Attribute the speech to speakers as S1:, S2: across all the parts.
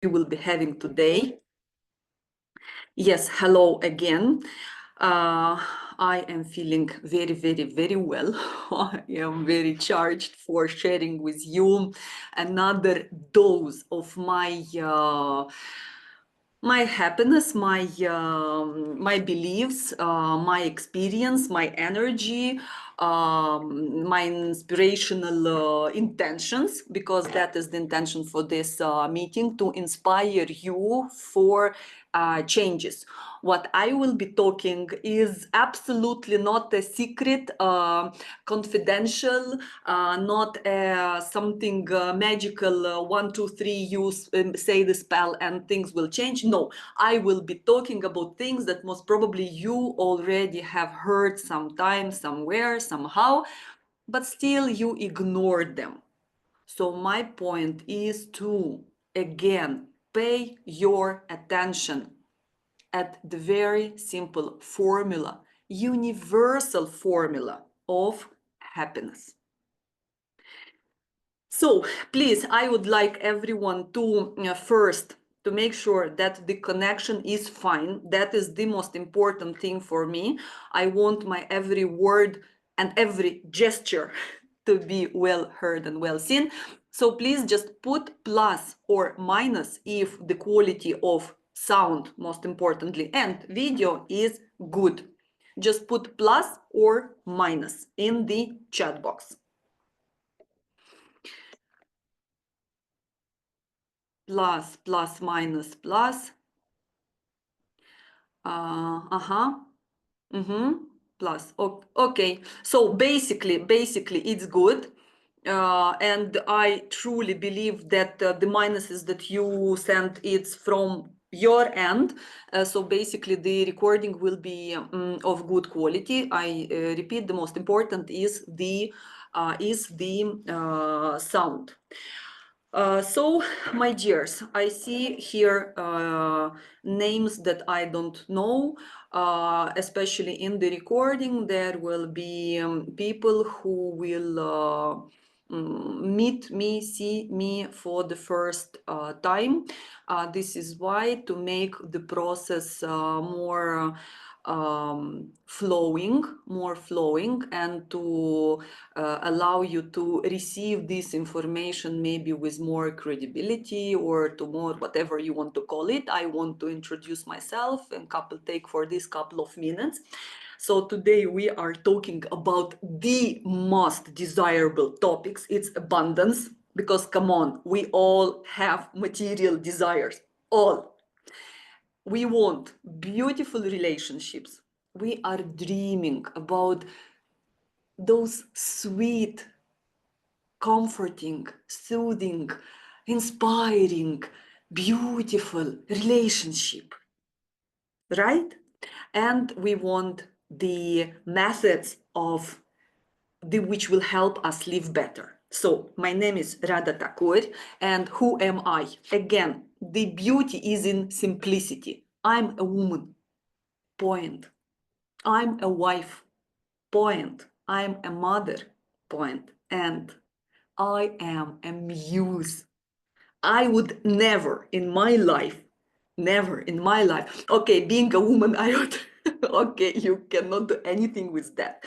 S1: we will be having today. Yes, hello again. I am feeling very, very, very well. I am very charged for sharing with you another dose of my happiness, my beliefs, my experience, my energy, my inspirational intentions, because that is the intention for this meeting, to inspire you for changes. What I will be talking is absolutely not a secret, confidential, not something magical, 1, 2, 3, you say the spell and things will change. No, I will be talking about things that most probably you already have heard sometime, somewhere, somehow, but still you ignored them. So my point is to, again, pay your attention at the very simple formula, universal formula of happiness. So please, I would like everyone to first to make sure that the connection is fine. That is the most important thing for me. I want my every word and every gesture to be well heard and well seen. So please just put plus or minus if the quality of sound, most importantly, and video is good. Just put plus or minus in the chat box. Plus, plus, minus, plus. Plus. Okay. So basically, it's good. And I truly believe that the minuses that you sent, it's from your end. So basically the recording will be of good quality. I repeat, the most important is the sound. So, my dears, I see here names that I don't know, especially in the recording. There will be people who will meet me, see me for the first time. This is why, to make the process more flowing, and to allow you to receive this information maybe with more credibility, or to more whatever you want to call it, I want to introduce myself and take for this couple of minutes. So today we are talking about the most desirable topics. It's abundance, because come on, we all have material desires, all. We want beautiful relationships. We are dreaming about those sweet, comforting, soothing, inspiring, beautiful relationship, right? And we want the methods of which will help us live better. So my name is Rada Thakur, and who am I? Again, the beauty is in simplicity. I'm a woman, point. I'm a wife, point. I'm a mother, point. And I am a muse. I would never in my life, okay, being a woman, I would, okay, you cannot do anything with that.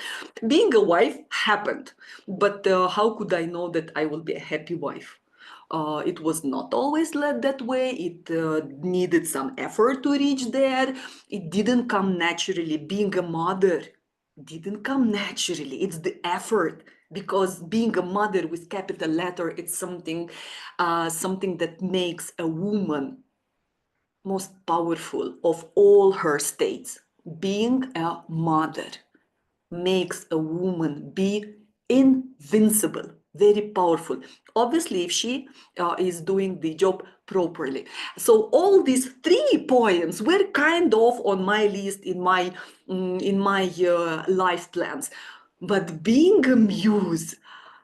S1: Being a wife happened, but how could I know that I will be a happy wife? It was not always led that way. It needed some effort to reach there. It didn't come naturally. Being a mother didn't come naturally. It's the effort, because being a mother with capital letter, it's something that makes a woman most powerful of all her states. Being a mother makes a woman be invincible, very powerful. Obviously, if she is doing the job properly. So all these 3 points were kind of on my list, in my life plans. But being a muse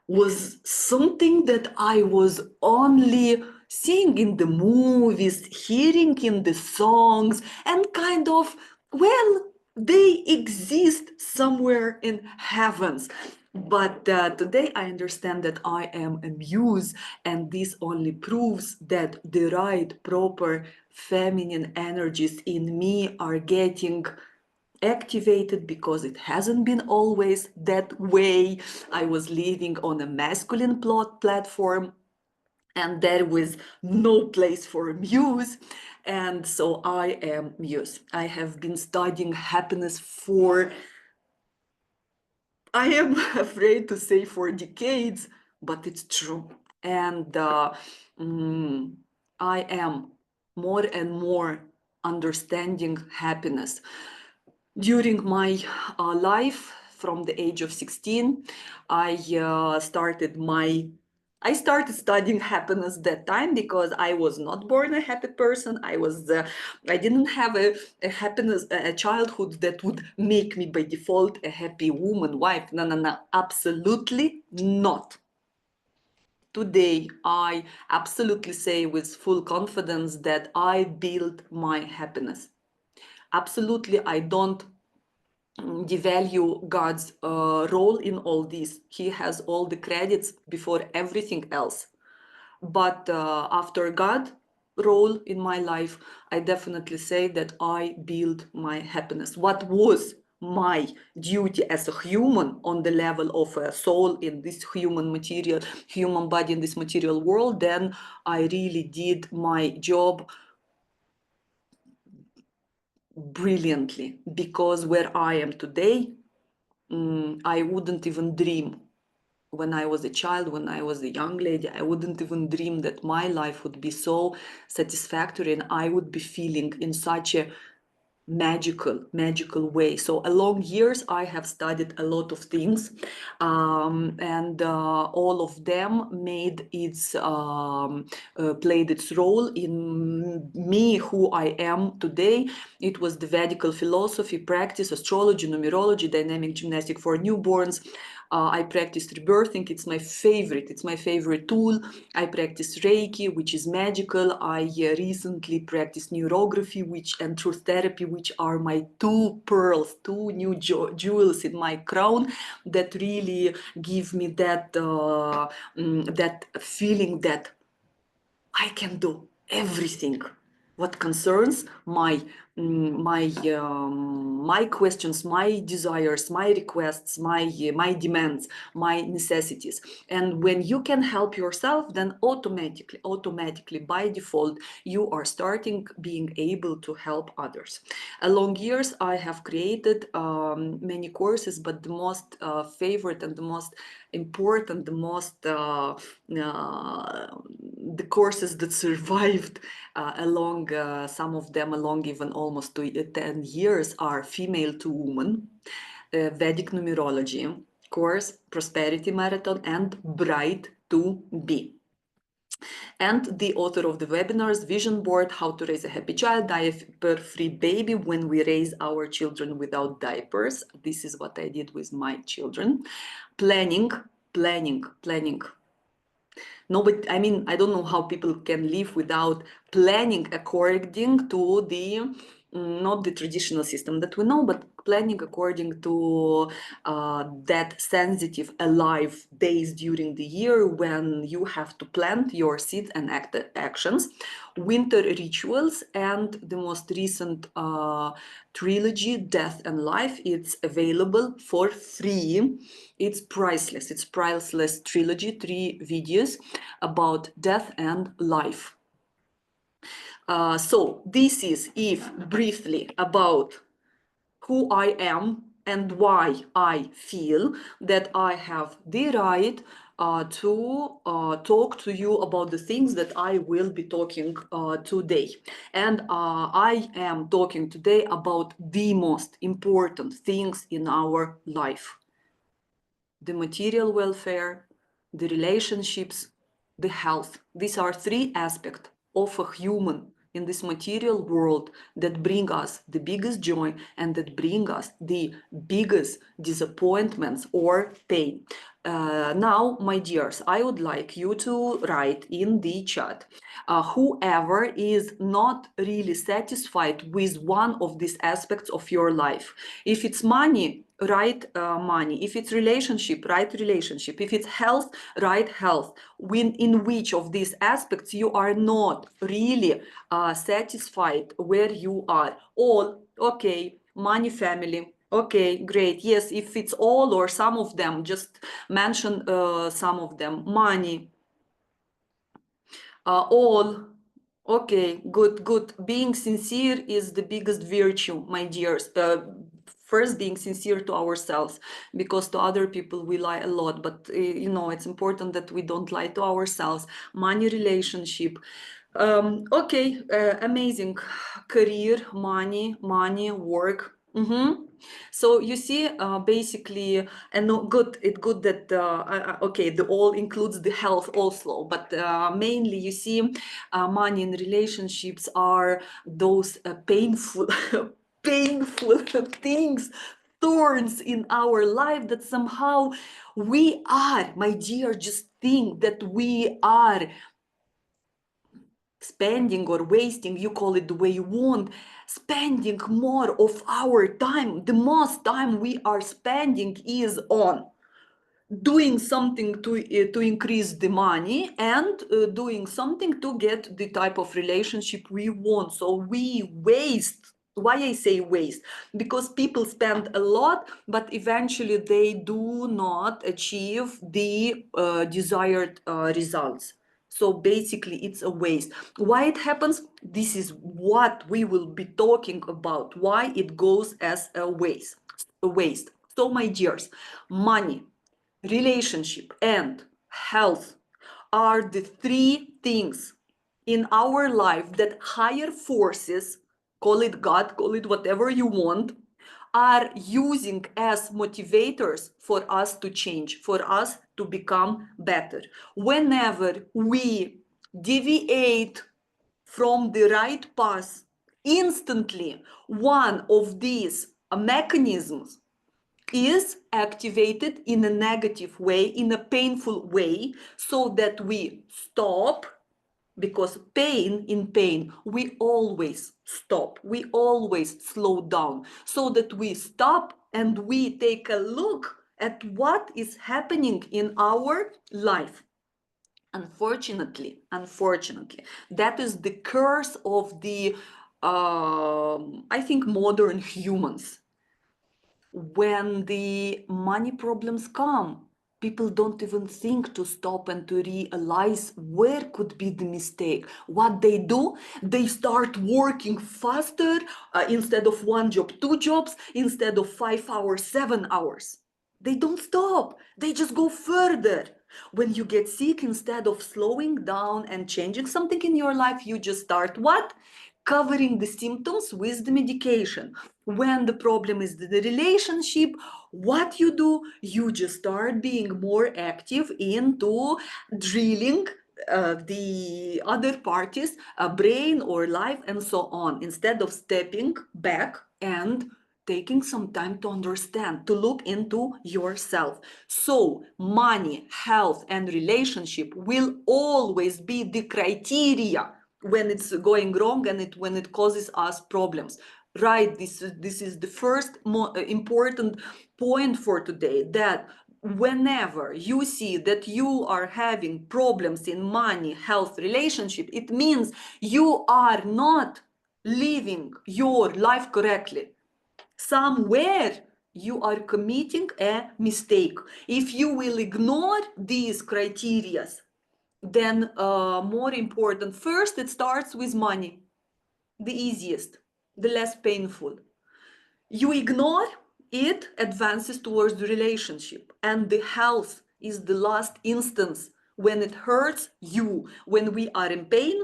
S1: was something that I was only seeing in the movies, hearing in the songs, and kind of, well, they exist somewhere in heavens. But today I understand that I am a muse, and this only proves that the right, proper feminine energies in me are getting activated, because it hasn't been always that way. I was living on a masculine platform, and there was no place for muse. And so I am muse. I have been studying happiness for, I am afraid to say, for decades, but it's true. And I am more and more understanding happiness. During my life, from the age of 16, I I started studying happiness that time, because I was not born a happy person. I didn't have a happiness, a childhood that would make me by default a happy woman, wife. No, no, no, absolutely not. Today, I absolutely say with full confidence that I built my happiness. Absolutely, I don't devalue God's role in all this. He has all the credits before everything else. But after God role in my life, I definitely say that I build my happiness. What was my duty as a human on the level of a soul in this human body in this material world, then I really did my job brilliantly, because where I am today, I wouldn't even dream. When I was a child, when I was a young lady, I wouldn't even dream that my life would be so satisfactory and I would be feeling in such a magical way. So along years I have studied a lot of things, and all of them played its role in me who I am today. It was the Vedic philosophy, practice, astrology, numerology, dynamic gymnastic for newborns. I practiced rebirthing. It's my favorite tool. I practice Reiki, which is magical. I recently practiced neurography, and truth therapy, which are my two pearls, two new jewels in my crown, that really give me that feeling that I can do everything what concerns my questions, my desires, my requests, my demands, my necessities. And when you can help yourself, then automatically by default, you are starting being able to help others. Along years, I have created many courses, but the most favorite and the most important, the courses that survived along, some of them along even almost 10 years, are Female to Woman, Vedic Numerology course, Prosperity Marathon, and Bride to Be. And the author of the webinars, Vision Board, How to Raise a Happy Child, Diaper-Free Baby When We Raise Our Children Without Diapers. This is what I did with my children. Planning. Nobody, I mean, I don't know how people can live without planning according to not the traditional system that we know, but planning according to that sensitive, alive days during the year when you have to plant your seeds and actions. Winter rituals, and the most recent trilogy, Death and Life. It's available for free. It's priceless trilogy, 3 videos about death and life. So this is, if briefly, about who I am and why I feel that I have the right to talk to you about the things that I will be talking today. And I am talking today about the most important things in our life: the material welfare, the relationships, the health. These are 3 aspects of a human in this material world that bring us the biggest joy and that bring us the biggest disappointments or pain. Now, my dears, I would like you to write in the chat whoever is not really satisfied with one of these aspects of your life. If it's money, write money. If it's relationship, write relationship. If it's health, write health. In which of these aspects you are not really satisfied where you are. All, okay, money, family. Okay, great. Yes, if it's all or some of them, just mention some of them. Money, all. Okay, good, good. Being sincere is the biggest virtue, my dears. First, being sincere to ourselves, because to other people we lie a lot. But it's important that we don't lie to ourselves. Money, relationship. Okay, amazing. Career, money, work. So you see, basically, and no, good. It's good that okay, the all includes the health also, but mainly you see, money and relationships are those painful, painful things, thorns in our life that somehow we are, my dear. Just think that we are spending or wasting, you call it the way you want, spending more of our time. The most time we are spending is on doing something to increase the money and doing something to get the type of relationship we want. So we waste. Why I say waste? Because people spend a lot, but eventually they do not achieve the desired results. So basically it's a waste. Why it happens? This is what we will be talking about, why it goes as a waste. So my dears, money, relationship, and health are the three things in our life that higher forces, call it God, call it whatever you want, are using as motivators for us to change, for us to become better. Whenever we deviate from the right path, instantly one of these mechanisms is activated in a negative way, in a painful way, so that we stop. Because in pain, we always stop, we always slow down, so that we stop and we take a look at what is happening in our life. Unfortunately, that is the curse of the I think modern humans. When the money problems come, people don't even think to stop and to realize where could be the mistake. What they do, they start working faster, instead of one job, two jobs, instead of 5 hours, 7 hours. They don't stop, they just go further. When you get sick, instead of slowing down and changing something in your life, you just start what? Covering the symptoms with the medication. When the problem is the relationship, what you do, you just start being more active into drilling the other parties, brain or life, and so on, instead of stepping back and taking some time to understand, to look into yourself. So money, health, and relationship will always be the criteria when it's going wrong and when it causes us problems. Right, this is the first important point for today, that whenever you see that you are having problems in money, health, relationship, it means you are not living your life correctly. Somewhere you are committing a mistake. If you will ignore these criteria, then more important, first it starts with money, the easiest, the less painful. You ignore it, advances towards the relationship, and the health is the last instance when it hurts you. When we are in pain,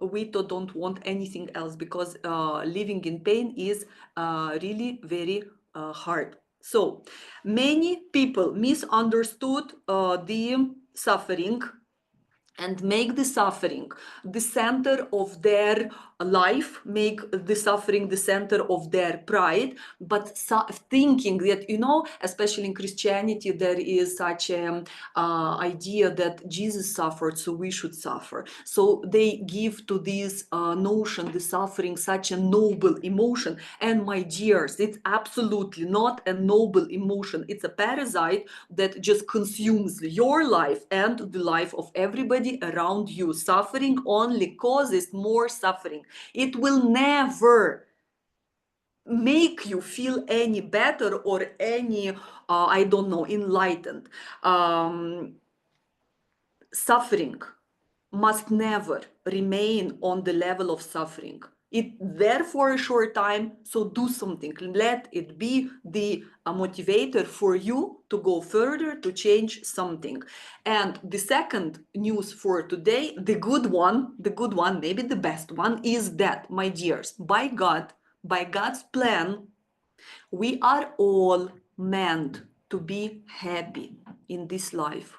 S1: we don't want anything else, because living in pain is really very hard. So many people misunderstood the suffering and make the suffering the center of their life, make the suffering the center of their pride, but thinking that, especially in Christianity, there is such an idea that Jesus suffered, so we should suffer. So they give to this notion, the suffering, such a noble emotion. And my dears, it's absolutely not a noble emotion. It's a parasite that just consumes your life and the life of everybody around you. Suffering only causes more suffering. It will never make you feel any better or any, I don't know, enlightened. Suffering must never remain on the level of suffering. It there for a short time, so do something. Let it be the motivator for you to go further, to change something. And the second news for today, the good one, maybe the best one, is that, my dears, by God's plan, we are all meant to be happy in this life.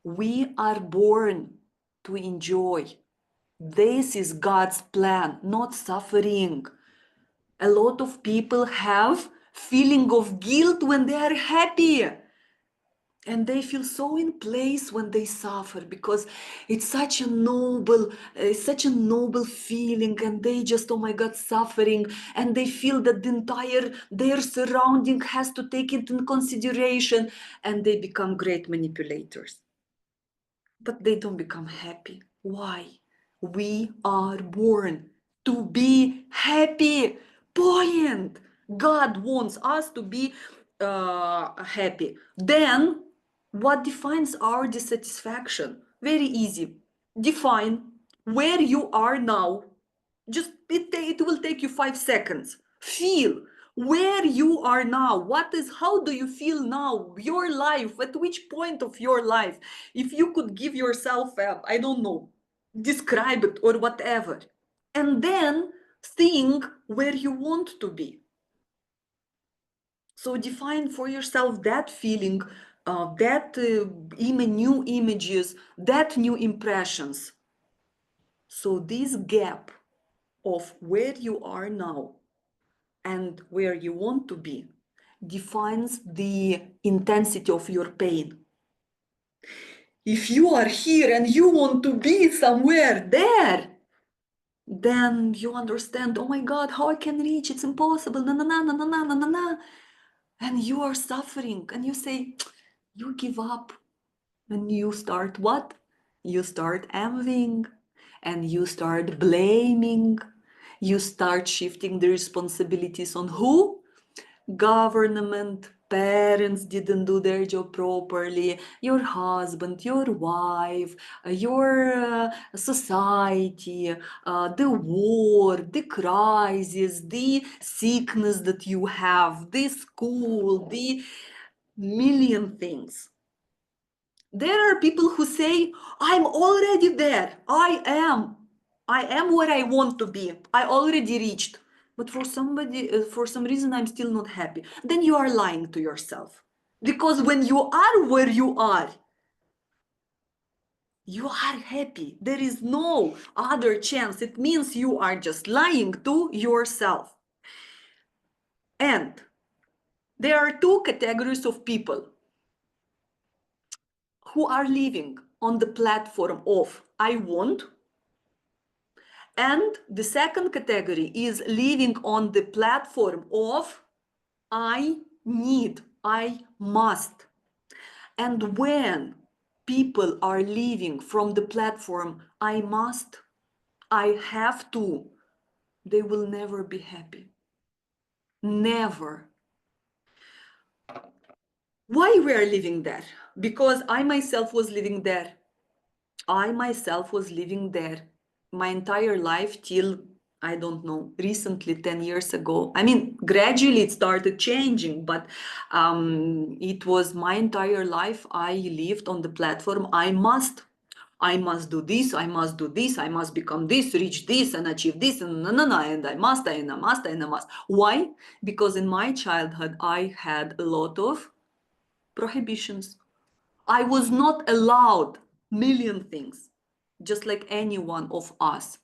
S1: We are born to enjoy. This is God's plan, not suffering. A lot of people have feeling of guilt when they are happy. And they feel so in place when they suffer, because it's such a noble feeling, and they just, oh my God, suffering, and they feel that the entire their surrounding has to take it in consideration, and they become great manipulators. But they don't become happy. Why? We are born to be happy. Point. God wants us to be happy. Then, what defines our dissatisfaction? Very easy. Define where you are now. Just it will take you 5 seconds. Feel where you are now. How do you feel now? Your life, at which point of your life? If you could give yourself, I don't know, describe it or whatever. And then think where you want to be. So define for yourself that feeling, new images, that new impressions. So this gap of where you are now and where you want to be defines the intensity of your pain. If you are here and you want to be somewhere there, then you understand, oh my God, how I can reach, it's impossible, na na na na na na na na na. And you are suffering, and you say, you give up. And you start what? You start envying, and you start blaming. You start shifting the responsibilities on who? Government, parents didn't do their job properly, your husband, your wife, your society, the war, the crisis, the sickness that you have, the school, the million things. There are people who say, I'm already there. I am where I want to be. I already reached. But for some reason, I'm still not happy. Then you are lying to yourself. Because when you are where you are happy. There is no other chance. It means you are just lying to yourself. And there are two categories of people who are living on the platform of I want. And the second category is living on the platform of I need, I must. And when people are living from the platform I must, I have to, they will never be happy. Never. Why we are living there? Because I myself was living there. My entire life till, I don't know, recently, 10 years ago. I mean, gradually it started changing, but it was my entire life. I lived on the platform, I must do this, I must do this, I must become this, reach this, and achieve this, and and I must, and I must, and I must. Why? Because in my childhood, I had a lot of prohibitions. I was not allowed million things. just like any one of us.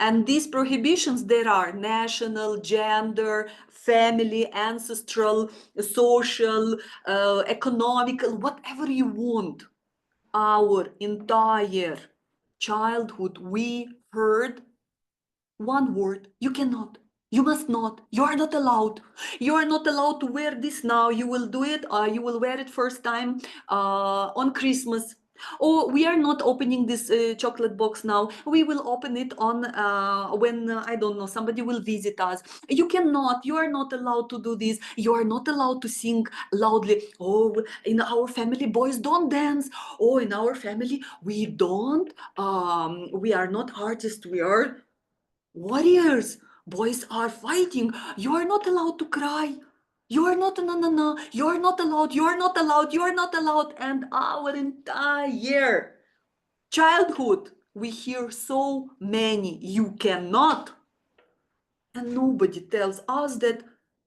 S1: And these prohibitions, there are national, gender, family, ancestral, social, economical, whatever you want. Our entire childhood, we heard one word: you cannot, you must not, you are not allowed, you are not allowed to wear this now, you will do it, you will wear it first time on Christmas. Oh, we are not opening this chocolate box now, we will open it on when I don't know, somebody will visit us. You cannot, you are not allowed to do this, you are not allowed to sing loudly. Oh, in our family boys don't dance. Oh, in our family we don't we are not artists, we are warriors. Boys are fighting. You are not allowed to cry. You are not, no, no, no. You are not allowed. You are not allowed. You are not allowed. And our entire childhood, we hear so many you cannot. And nobody tells us that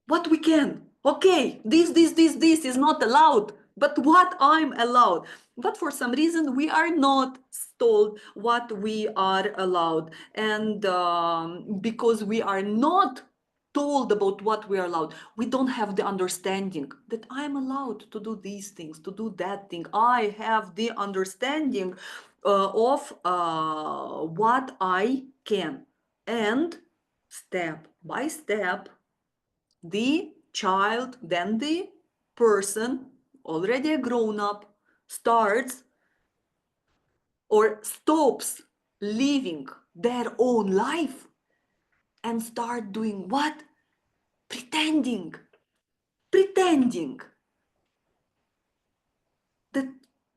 S1: what we can. Okay, this is not allowed. But what I'm allowed. But for some reason, we are not told what we are allowed. And because we are not told about what we are allowed, we don't have the understanding that I'm allowed to do these things, to do that thing. I have the understanding of what I can. And step by step, the child, then the person, already a grown-up, starts or stops living their own life and start doing what? Pretending that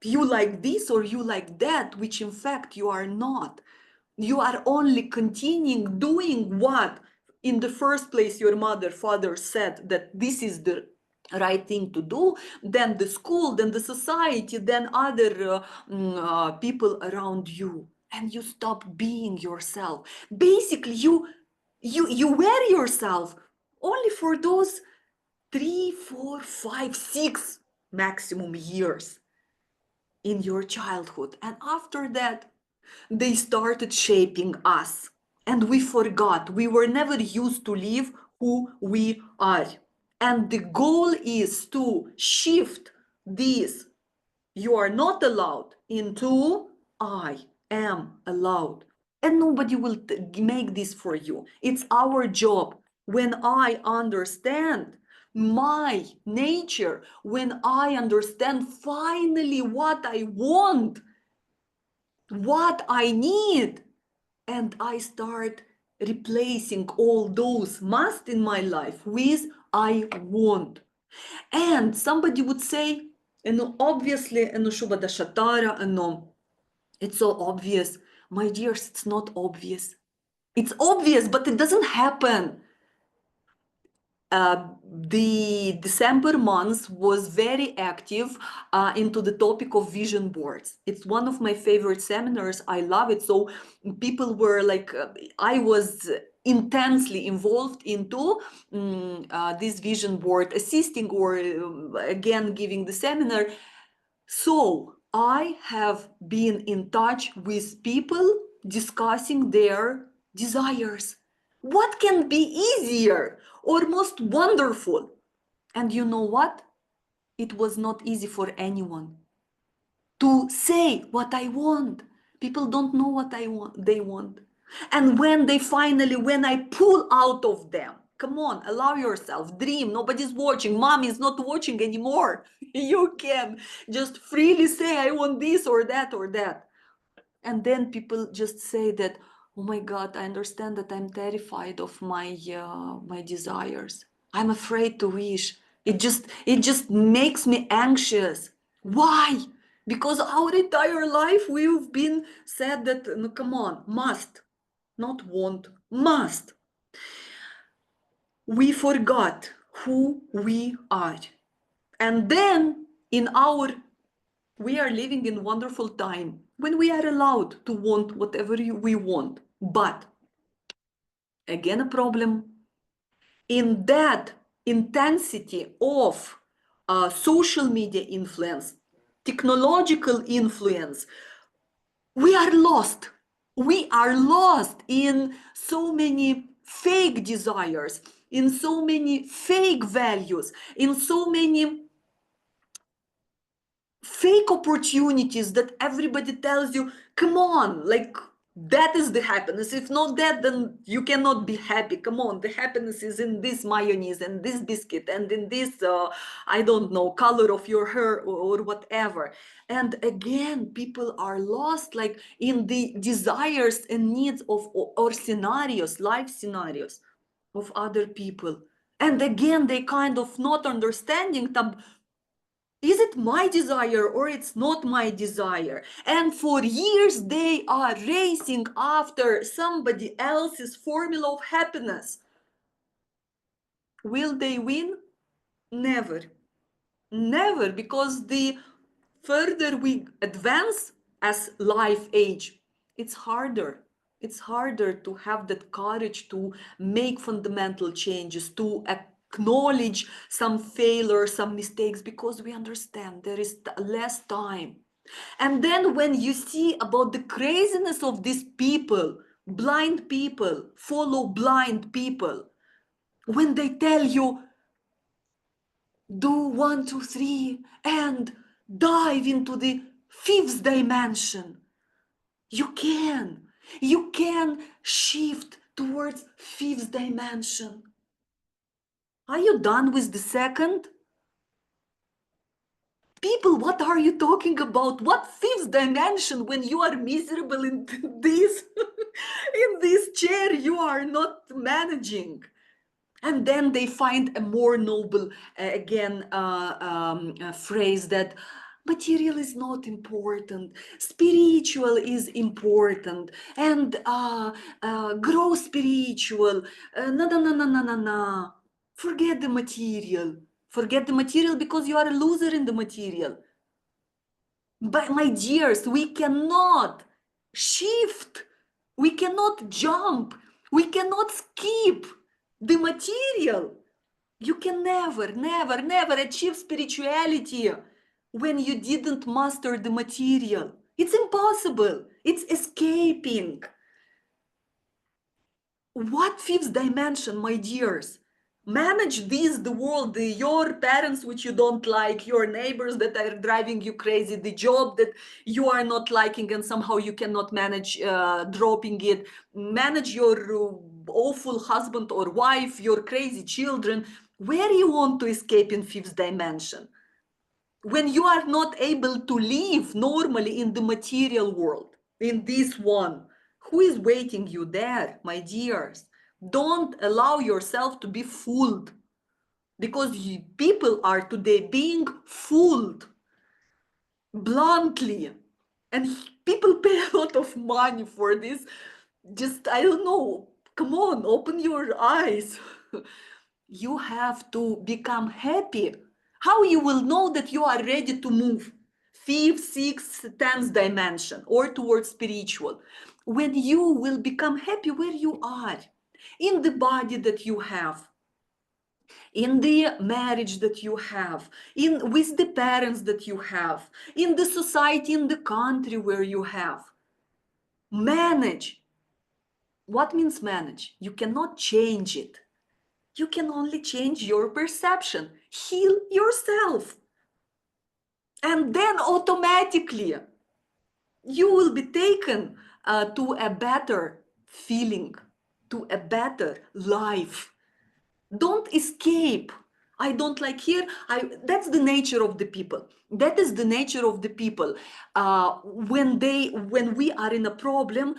S1: you like this or you like that, which in fact you are not. You are only continuing doing what in the first place your mother, father said that this is the right thing to do, then the school, then the society, then other people around you, and you stop being yourself. Basically, you wear yourself only for those 3, 4, 5, 6 maximum years in your childhood. And after that, they started shaping us. And we forgot. We were never used to live who we are. And the goal is to shift this "you are not allowed" into "I am allowed." And nobody will make this for you. It's our job. When I understand my nature, when I understand finally what I want, what I need, and I start replacing all those must in my life with I want. And somebody would say, إنه obviously إنه شو بدها شطارة إنه it's so obvious. My dears, it's not obvious. It's obvious, but it doesn't happen. The December month was very active into the topic of vision boards. It's one of my favorite seminars. I love it. So people were like, I was intensely involved into this vision board, assisting or again giving the seminar. So I have been in touch with people discussing their desires. What can be easier or most wonderful? And you know what? It was not easy for anyone to say what I want. People don't know what they want. And when I pull out of them, come on, allow yourself, dream, nobody's watching, mom is not watching anymore. You can just freely say, I want this or that or that. And then people just say that, oh my God, I understand that I'm terrified of my desires. I'm afraid to wish. It just makes me anxious. Why? Because our entire life we've been said that, no, come on, must, not want, must. We forgot who we are. And then we are living in wonderful time when we are allowed to want whatever we want. But again, a problem in that intensity of social media influence, technological influence, We are lost. We are lost in so many fake desires, in so many fake values, in so many fake opportunities that everybody tells you, come on, like that is the happiness. If not that, then you cannot be happy. Come on, the happiness is in this mayonnaise and this biscuit and in this, I don't know, color of your hair or whatever. And again, people are lost like in the desires and needs of or scenarios, life scenarios of other people. And again, they kind of not understanding is it my desire or it's not my desire? And for years they are racing after somebody else's formula of happiness. Will they win? Never. Never, because the further we advance as life age, it's harder. It's harder to have that courage to make fundamental changes, to acknowledge some failure, some mistakes, because we understand there is less time. And then when you see about the craziness of these people, blind people, follow blind people, when they tell you, do one, two, three, and dive into the fifth dimension. You can. You can shift towards fifth dimension. Are you done with the second? People, what are you talking about? What fifth dimension when you are miserable in this in this chair you are not managing? And then they find a more noble, phrase that material is not important, spiritual is important, and grow spiritual. No, no, no, no, no, no, no. Forget the material. Forget the material because you are a loser in the material. But my dears, we cannot shift, we cannot jump, we cannot skip the material. You can never, never, never achieve spirituality when you didn't master the material. It's impossible. It's escaping. What fifth dimension, my dears? Manage this, the world, your parents which you don't like, your neighbors that are driving you crazy, the job that you are not liking and somehow you cannot manage dropping it. Manage your awful husband or wife, your crazy children. Where you want to escape in fifth dimension? When you are not able to live normally in the material world, in this one, who is waiting you there, my dears? Don't allow yourself to be fooled, because people are today being fooled bluntly, and people pay a lot of money for this. Just, I don't know, come on, open your eyes. You have to become happy. How you will know that you are ready to move fifth, sixth, tenth dimension or towards spiritual? When you will become happy where you are, in the body that you have, in the marriage that you have, in with the parents that you have, in the society, in the country where you have. Manage. What means manage? You cannot change it. You can only change your perception. Heal yourself. And then automatically you will be taken to a better feeling, to a better life. Don't escape. I don't like here. That's the nature of the people. That is the nature of the people. When we are in a problem,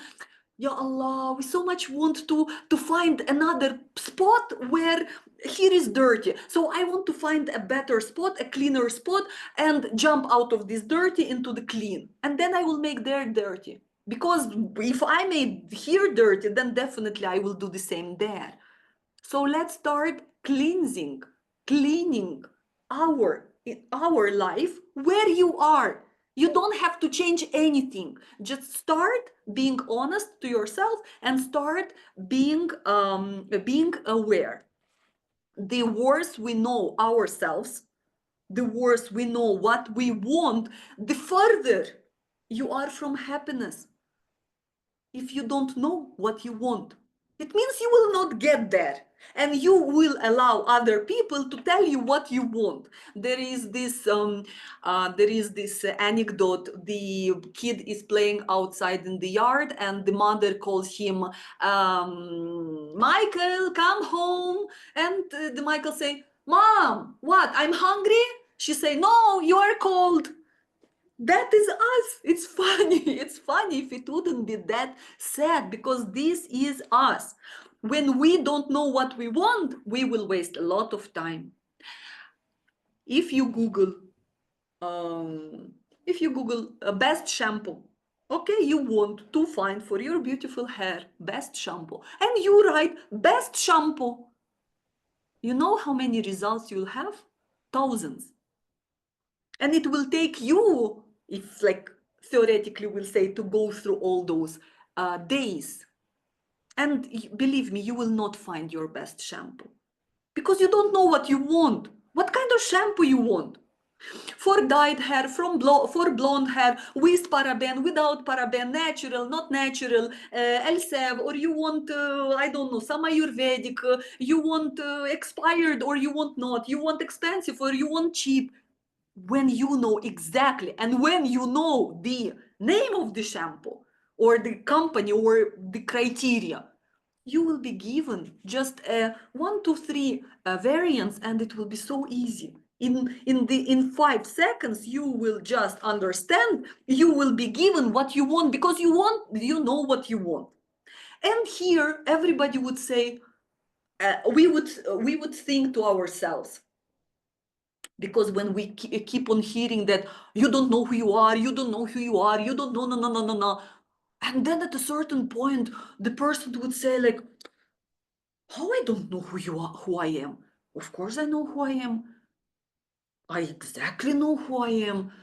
S1: Ya Allah, we so much want to find another spot where here is dirty. So I want to find a better spot, a cleaner spot, and jump out of this dirty into the clean. And then I will make there dirty. Because if I made here dirty, then definitely I will do the same there. So let's start cleansing, cleaning our life where you are. You don't have to change anything. Just start being honest to yourself and start being aware. The worse we know ourselves, the worse we know what we want, the further You are from happiness. If you don't know what you want, it means you will not get there, and you will allow other people to tell you what you want. There is this anecdote. The kid is playing outside in the yard, and the mother calls him, Michael, come home. And the Michael say, Mom, what, I'm hungry? She say, no, you are cold. That is us. It's funny. It's funny if it wouldn't be that sad, because this is us. When we don't know what we want, we will waste a lot of time. If you Google, um, if you Google best shampoo, okay, you want to find for your beautiful hair best shampoo, and you write best shampoo. You know how many results you'll have? Thousands. And it will take you, if like theoretically we'll say, to go through all those days. And believe me, you will not find your best shampoo, because you don't know what you want. What kind of shampoo you want? For dyed hair, for blonde hair, with paraben, without paraben, natural, not natural, LSEV, or you want, I don't know, some Ayurvedic, you want expired or you want not, you want expensive or you want cheap. When you know exactly, and when you know the name of the shampoo or the company or the criteria, you will be given just 1 to 3 variants, and it will be so easy. In 5 seconds, you will just understand. You will be given what you want, because you know what you want. And here, everybody would say, we would think to ourselves, because when we keep on hearing that you don't know who you are, you don't know who you are, you don't know, no, no, no, no, no. And then at a certain point, the person would say like, how I don't know who you are, who I am? Of course I know who I am. I exactly know who I am.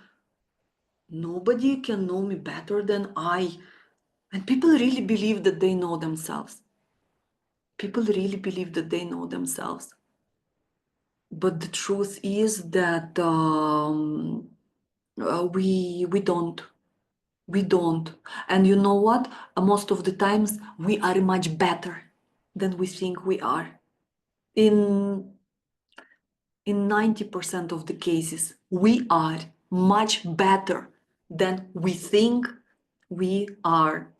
S1: Nobody can know me better than I. And people really believe that they know themselves. People really believe that they know themselves. But the truth is that we don't. We don't. And you know what? Most of the times we are much better than we think we are. In in 90% of the cases, we are much better than we think we are.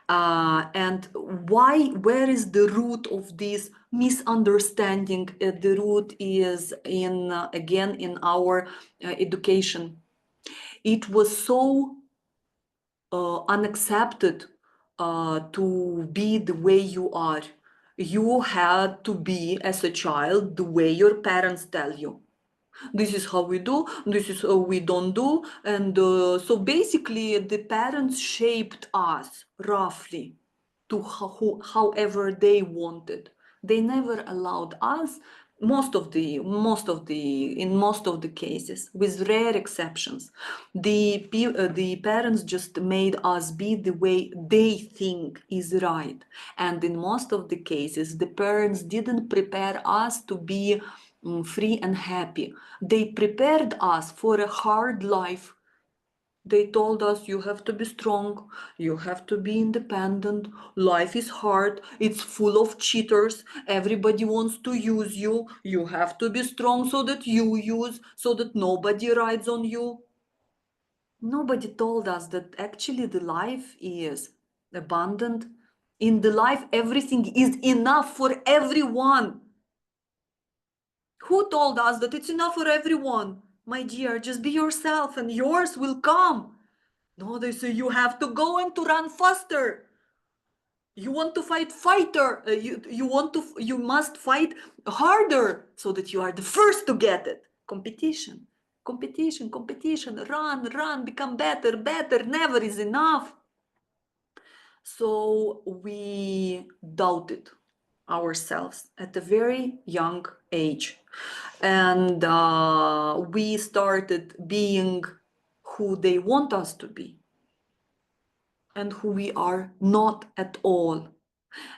S1: And where is the root of this misunderstanding? The root is again, in our education. It was so unaccepted to be the way you are. You had to be, as a child, the way your parents tell you. This is how we do, this is how we don't do. And so basically, the parents shaped us roughly to however they wanted. They never allowed us, in most of the cases, with rare exceptions, the parents just made us be the way they think is right. And in most of the cases, the parents didn't prepare us to be free and happy. They prepared us for a hard life. They told us, you have to be strong, you have to be independent, life is hard, it's full of cheaters, everybody wants to use you, you have to be strong so that you use, so that nobody rides on you. Nobody told us that actually the life is abundant. In the life, everything is enough for everyone. Who told us that it's enough for everyone? My dear, just be yourself and yours will come. No, they say you have to go and to run faster. You want to fight fighter. You must fight harder so that you are the first to get it. Competition, competition, competition. Run, run, become better, better. Never is enough. So we doubted ourselves at a very young age. And we started being who they want us to be and who we are not at all.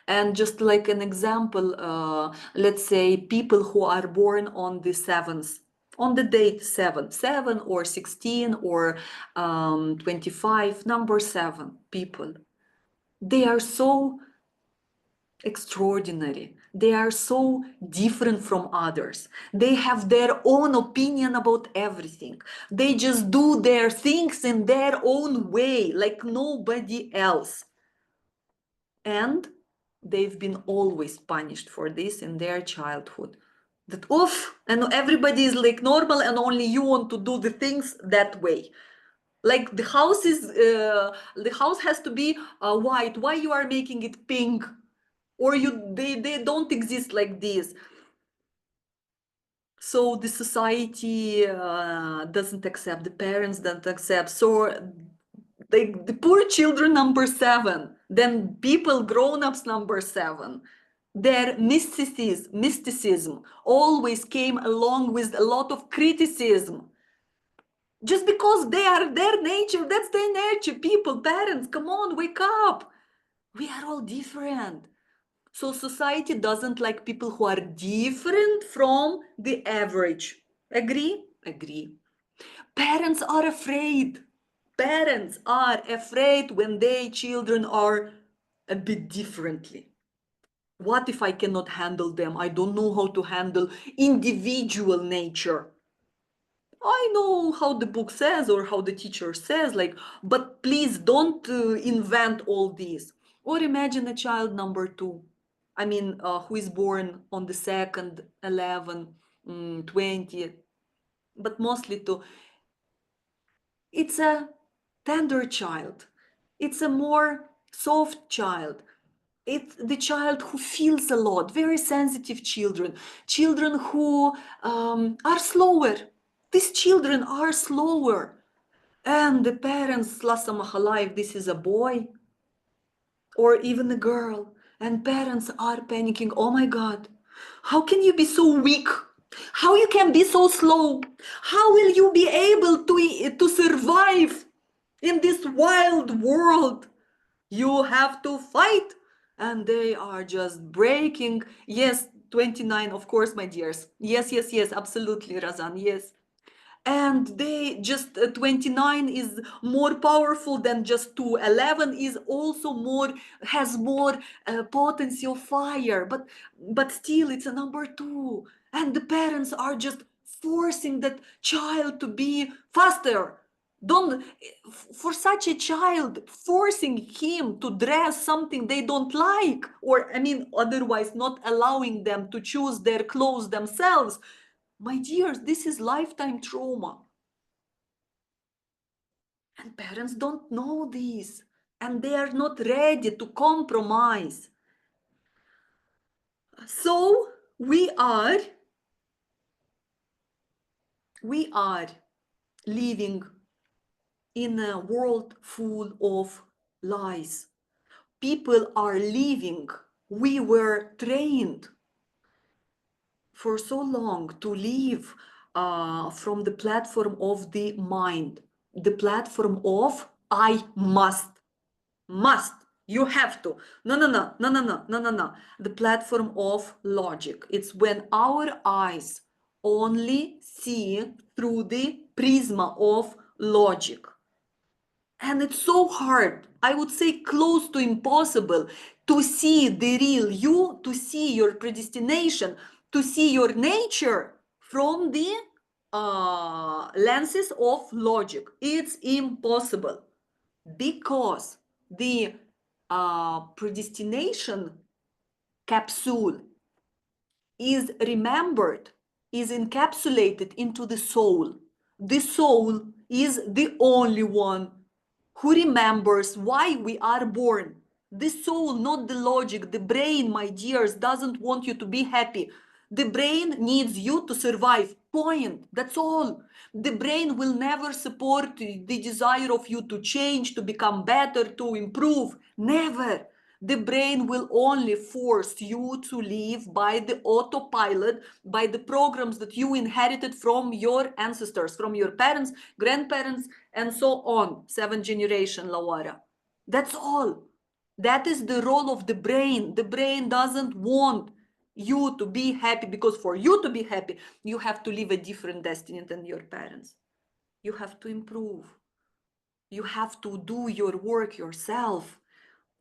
S1: And just like an example, let's say people who are born on the 7th, on the date 7, 7 or 16 or 25, number 7 people. They are so extraordinary. They are so different from others. They have their own opinion about everything. They just do their things in their own way, like nobody else. And they've been always punished for this in their childhood. That oof, and everybody is like normal, and only you want to do the things that way. Like the house has to be white. Why you are making it pink? Or they don't exist like this. So the society doesn't accept, the parents don't accept. So the poor children, number 7, then people, grown-ups, number 7. Their mysticism always came along with a lot of criticism. Just because they are their nature, that's their nature. People, parents, come on, wake up. We are all different. So society doesn't like people who are different from the average. Agree? Agree. Parents are afraid. Parents are afraid when their children are a bit differently. What if I cannot handle them? I don't know how to handle individual nature. I know how the book says or how the teacher says, like, but please don't invent all this. Or imagine a child number 2. I mean, who is born on the 2nd, 11, 20, but mostly 2. It's a tender child. It's a more soft child. It's the child who feels a lot, very sensitive children, children who are slower. These children are slower. And the parents, la samaha alive, this is a boy or even a girl. And parents are panicking. Oh my God, how can you be so weak? How you can be so slow? How will you be able to survive in this wild world? You have to fight. And they are just breaking. Yes, 29, of course, my dears. Yes, yes, yes, absolutely, Razan, yes. And they just 29 is more powerful than just 2. 11 is also more, has more potency of fire, but still it's a number 2. And the parents are just forcing that child to be faster. Don't, for such a child, forcing him to dress something they don't like, or I mean otherwise not allowing them to choose their clothes themselves. My dears, this is lifetime trauma. And parents don't know this. And they are not ready to compromise. So we are living in a world full of lies. People are living. We were trained for so long to live from the platform of the mind, the platform of I must, you have to. No. The platform of logic. It's when our eyes only see through the prisma of logic. And it's so hard, I would say close to impossible, to see the real you, to see your predestination, to see your nature from the lenses of logic. It's impossible because the predestination capsule is remembered, is encapsulated into the soul. The soul is the only one who remembers why we are born. The soul, not the logic. The brain, my dears, doesn't want you to be happy. The brain needs you to survive. Point. That's all. The brain will never support the desire of you to change, to become better, to improve. Never. The brain will only force you to live by the autopilot, by the programs that you inherited from your ancestors, from your parents, grandparents, and so on. 7th generation, Laura. That's all. That is the role of the brain. The brain doesn't want you to be happy, because for you to be happy, you have to live a different destiny than your parents. You have to improve. You have to do your work yourself.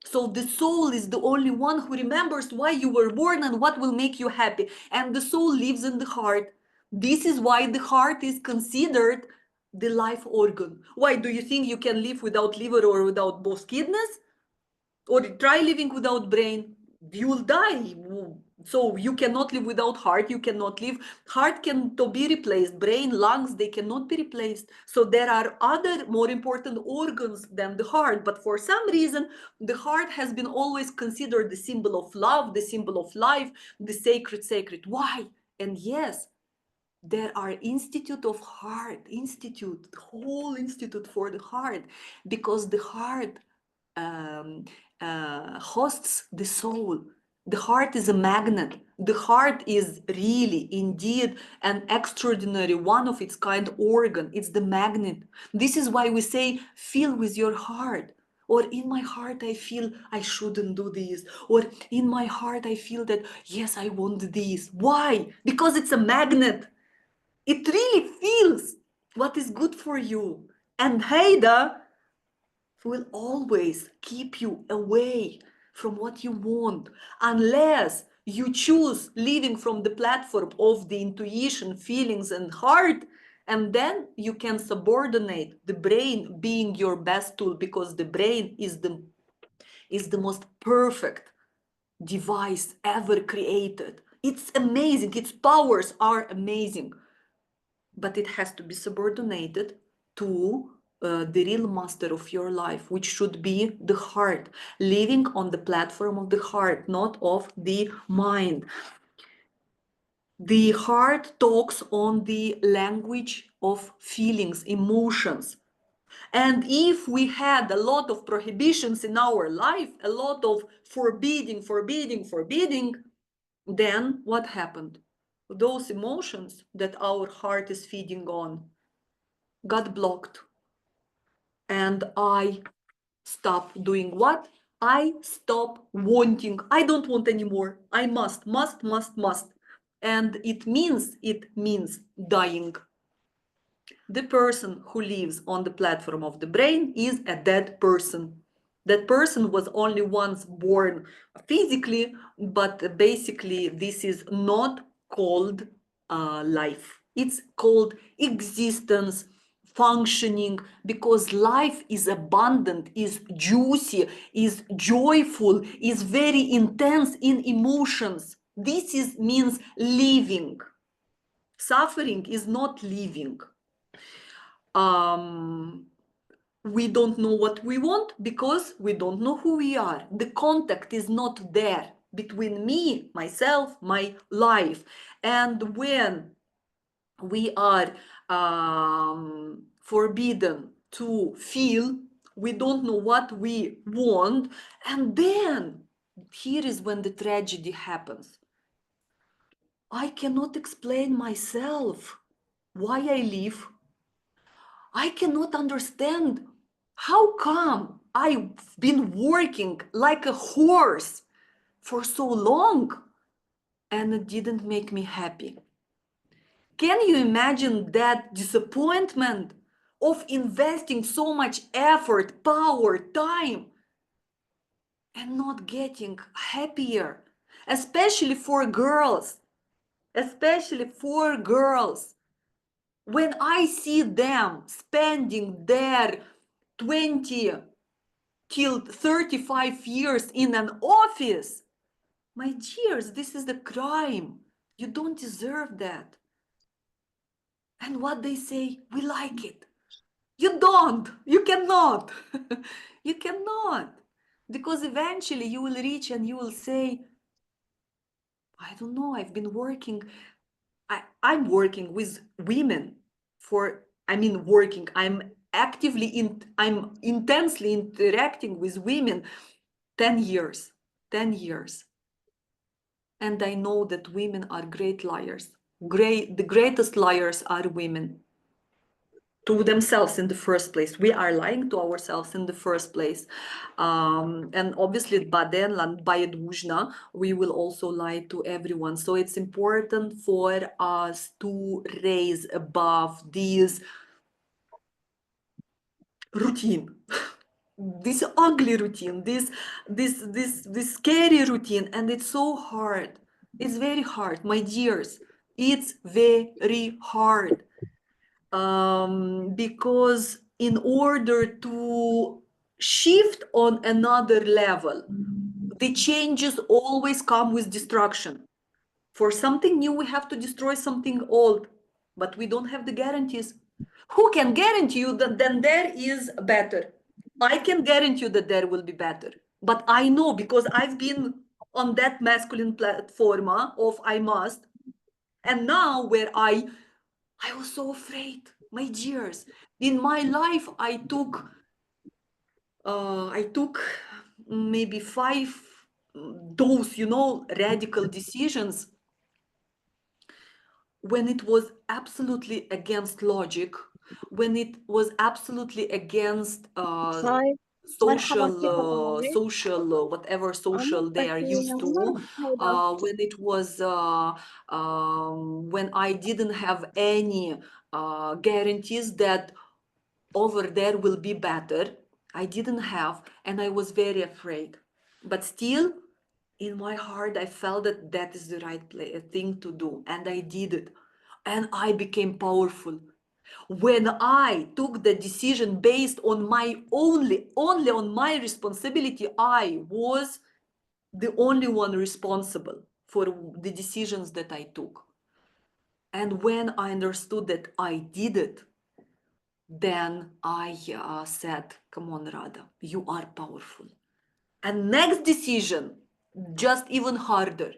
S1: So the soul is the only one who remembers why you were born and what will make you happy. And the soul lives in the heart. This is why the heart is considered the life organ. Why do you think you can live without liver or without both kidneys? Or try living without brain, you'll die. So you cannot live without heart, you cannot live. Heart can to be replaced, brain, lungs, they cannot be replaced. So there are other more important organs than the heart, but for some reason the heart has been always considered the symbol of love, the symbol of life, the sacred. Why? And yes, there are institute of heart, institute, whole institute for the heart, because the heart um, hosts the soul. The heart is a magnet. The heart is really, indeed, an extraordinary, one of its kind organ. It's the magnet. This is why we say, feel with your heart. Or in my heart, I feel I shouldn't do this. Or in my heart, I feel that, yes, I want this. Why? Because it's a magnet. It really feels what is good for you. And Haida will always keep you away from what you want, unless you choose living from the platform of the intuition, feelings, and heart. And then you can subordinate the brain being your best tool, because the brain is the most perfect device ever created. It's amazing. Its powers are amazing, but it has to be subordinated to the real master of your life, which should be the heart, living on the platform of the heart, not of the mind. The heart talks on the language of feelings, emotions. And if we had a lot of prohibitions in our life, a lot of forbidding, then what happened? Those emotions that our heart is feeding on got blocked. And I stopped doing what? I stop wanting. I don't want anymore. I must. And it means dying. The person who lives on the platform of the brain is a dead person. That person was only once born physically, but basically this is not called life. It's called existence, functioning, because life is abundant, is juicy, is joyful, is very intense in emotions. This means living. Suffering is not living. We don't know what we want because we don't know who we are. The contact is not there between me, myself, my life. And when we are forbidden to feel, we don't know what we want, and then here is when the tragedy happens. I cannot explain myself why I live. I cannot understand how come I've been working like a horse for so long and it didn't make me happy. Can you imagine that disappointment of investing so much effort, power, time and not getting happier? Especially for girls. When I see them spending their 20 till 35 years in an office, my dears, this is the crime. You don't deserve that. And what they say, we like it. You don't. You cannot. You cannot. Because eventually you will reach and you will say, I don't know, I've been working. I'm working with women I'm intensely interacting with women 10 years. And I know that women are great liars. The greatest liars are women. to themselves in the first place. We are lying to ourselves in the first place. And obviously, by dłużna, we will also lie to everyone. So it's important for us to raise above this routine. This ugly routine, this scary routine, and it's so hard. It's very hard, my dears. It's very hard. Because in order to shift on another level, the changes always come with destruction. For something new, we have to destroy something old, but we don't have the guarantees. Who can guarantee you that then there is better? I can guarantee you that there will be better, but I know because I've been on that masculine platform of I must, and now where I was so afraid, my dears. In my life, I took maybe five those, radical decisions when it was absolutely against logic, when it was absolutely against
S2: هاي مرحبا كيف حالك؟
S1: social, whatever
S2: أنا
S1: social they are
S2: بحكي
S1: used to,
S2: مرة هيدا
S1: when it was when I didn't have any guarantees that over there will be better. I didn't have, and I was very afraid. But still, in my heart, I felt that that is the right thing to do, and I did it. And I became powerful. When I took the decision based on my only on my responsibility, I was the only one responsible for the decisions that I took. And when I understood that I did it, then I said, come on, Rada, you are powerful. And next decision, just even harder,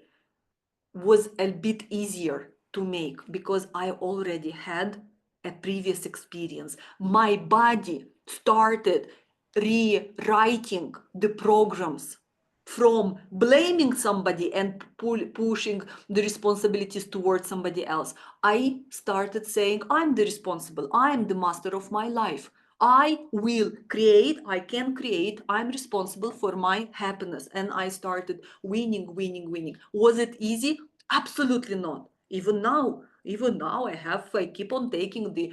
S1: was a bit easier to make because I already had a previous experience. My body started rewriting the programs from blaming somebody and pushing the responsibilities towards somebody else. I started saying, I'm the responsible, I'm the master of my life. I will create, I can create, I'm responsible for my happiness. And I started winning, winning, winning. Was it easy? Absolutely not. Even now, I keep on taking the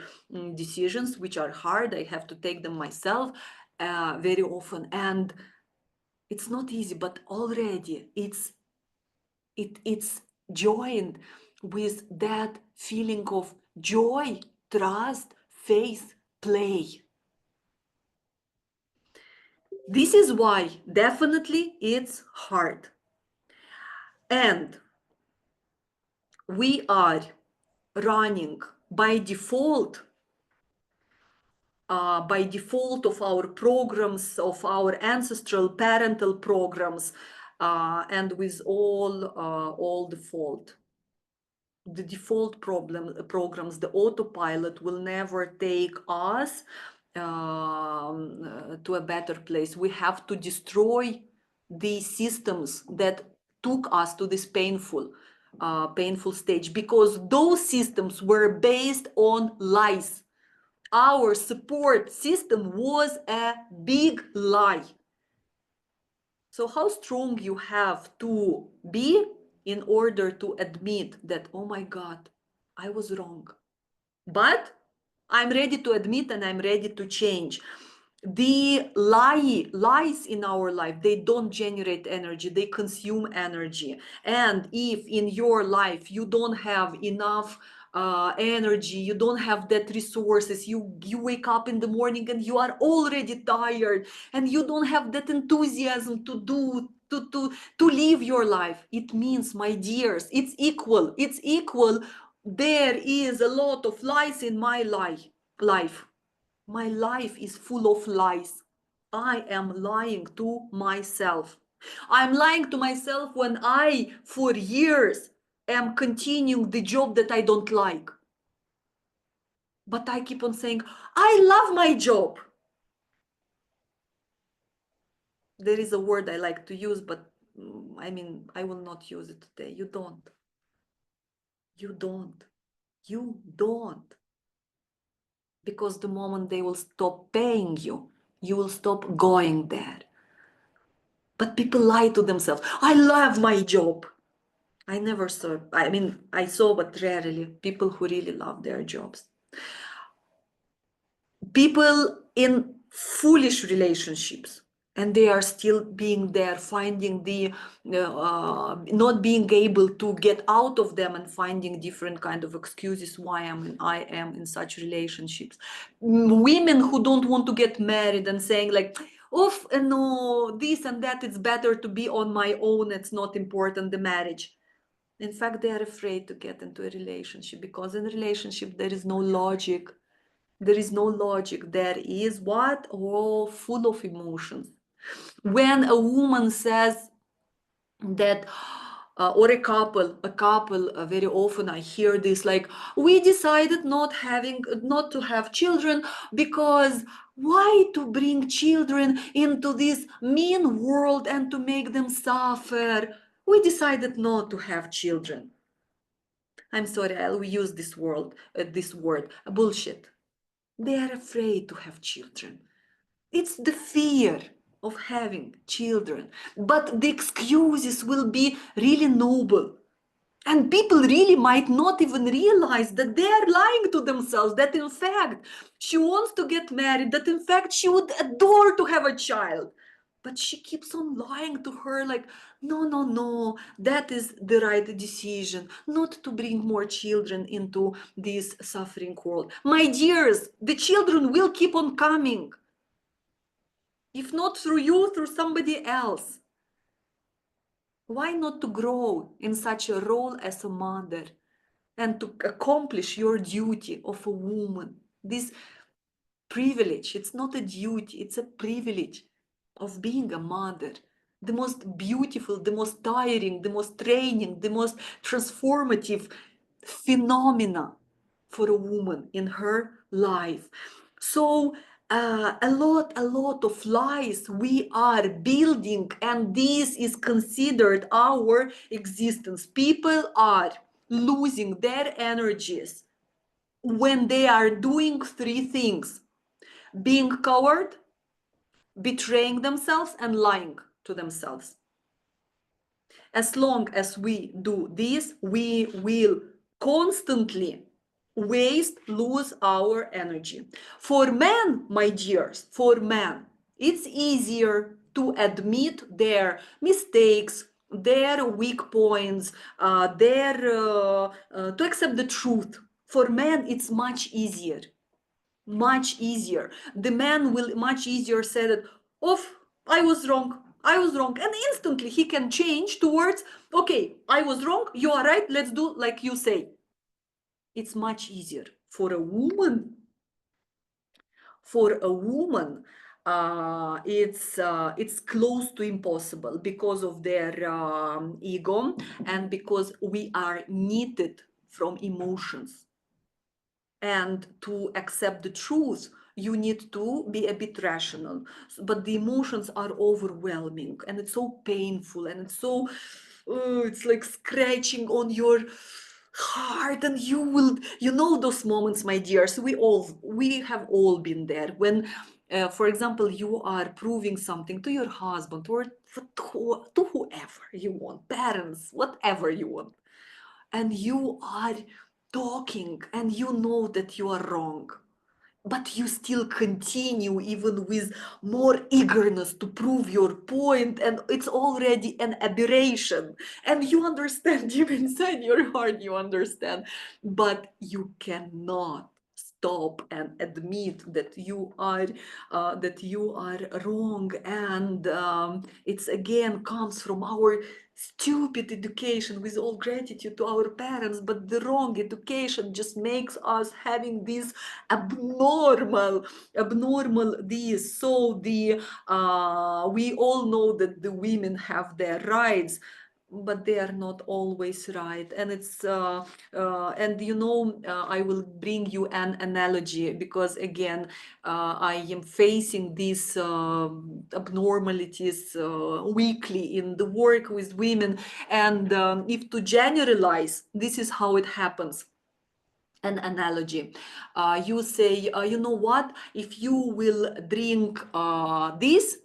S1: decisions which are hard. I have to take them myself very often. And it's not easy, but already it's joined with that feeling of joy, trust, faith, play. This is why definitely it's hard. And we are running by default of our programs, of our ancestral parental programs, and with all default. The default programs, the autopilot will never take us to a better place. We have to destroy the systems that took us to this painful stage, because those systems were based on lies. Our support system was a big lie. So how strong you have to be in order to admit that, oh my God, I was wrong. But I'm ready to admit and I'm ready to change. The lies in our life, they don't generate energy, they consume energy. And if in your life you don't have enough energy, you don't have that resources, you wake up in the morning and you are already tired and you don't have that enthusiasm to live your life, it means, my dears, it's equal. There is a lot of lies in my life. My life is full of lies. I am lying to myself. I'm lying to myself when I, for years, am continuing the job that I don't like. But I keep on saying, I love my job. There is a word I like to use, but I will not use it today. You don't. You don't. You don't. because the moment they will stop paying you, you will stop going there. But people lie to themselves. I love my job. I never saw, I mean, I saw, but rarely, people who really love their jobs. People in foolish relationships, and they are still being there, finding the not being able to get out of them, and finding different kind of excuses why I am in such relationships. Women who don't want to get married and saying like, oof, no, this and that, it's better to be on my own, it's not important, the marriage. In fact, they are afraid to get into a relationship, because in a relationship there is no logic. There is no logic. There is what? Oh, full of emotions. When a woman says that, or a couple, very often I hear this like, we decided not to have children because why to bring children into this mean world and to make them suffer? We decided not to have children. I'm sorry, I'll use this word, bullshit. They are afraid to have children. It's the fear of having children. But the excuses will be really noble. And people really might not even realize that they are lying to themselves, that in fact she wants to get married, that in fact she would adore to have a child. But she keeps on lying to her like, no, no, no, that is the right decision, not to bring more children into this suffering world. My dears, the children will keep on coming. If not through you, through somebody else. Why not to grow in such a role as a mother and to accomplish your duty of a woman? This privilege, it's not a duty, it's a privilege of being a mother. The most beautiful, the most tiring, the most training, the most transformative phenomena for a woman in her life. So a lot of lies we are building, and this is considered our existence. People are losing their energies when they are doing three things: being coward, betraying themselves, and lying to themselves. As long as we do this, we will constantly lose our energy. For men, my dears, for men, it's easier to admit their mistakes, their weak points, to accept the truth. For men, it's much easier. Much easier. The man will much easier say that, oh, I was wrong. I was wrong. And instantly he can change towards, okay, I was wrong. You are right. Let's do like you say. It's much easier for a woman. For a woman, it's close to impossible because of their ego, and because we are knitted from emotions. And to accept the truth, you need to be a bit rational. But the emotions are overwhelming, and it's so painful, and it's so, it's like scratching on your heart. And you know those moments, my dears, we have all been there when, for example, you are proving something to your husband, or to whoever you want, parents, whatever you want, and you are talking and you know that you are wrong, but you still continue even with more eagerness to prove your point, and it's already an aberration, and you understand, deep inside your heart you understand, but you cannot stop and admit that you are wrong. And it's again comes from our stupid education, with all gratitude to our parents, but the wrong education just makes us having this abnormal this. So we all know that the women have their rights, but they are not always right. And I will bring you an analogy, because again, I am facing these abnormalities weekly in the work with women. And if to generalize, this is how it happens. an analogy. You say, you know what, if you will drink this,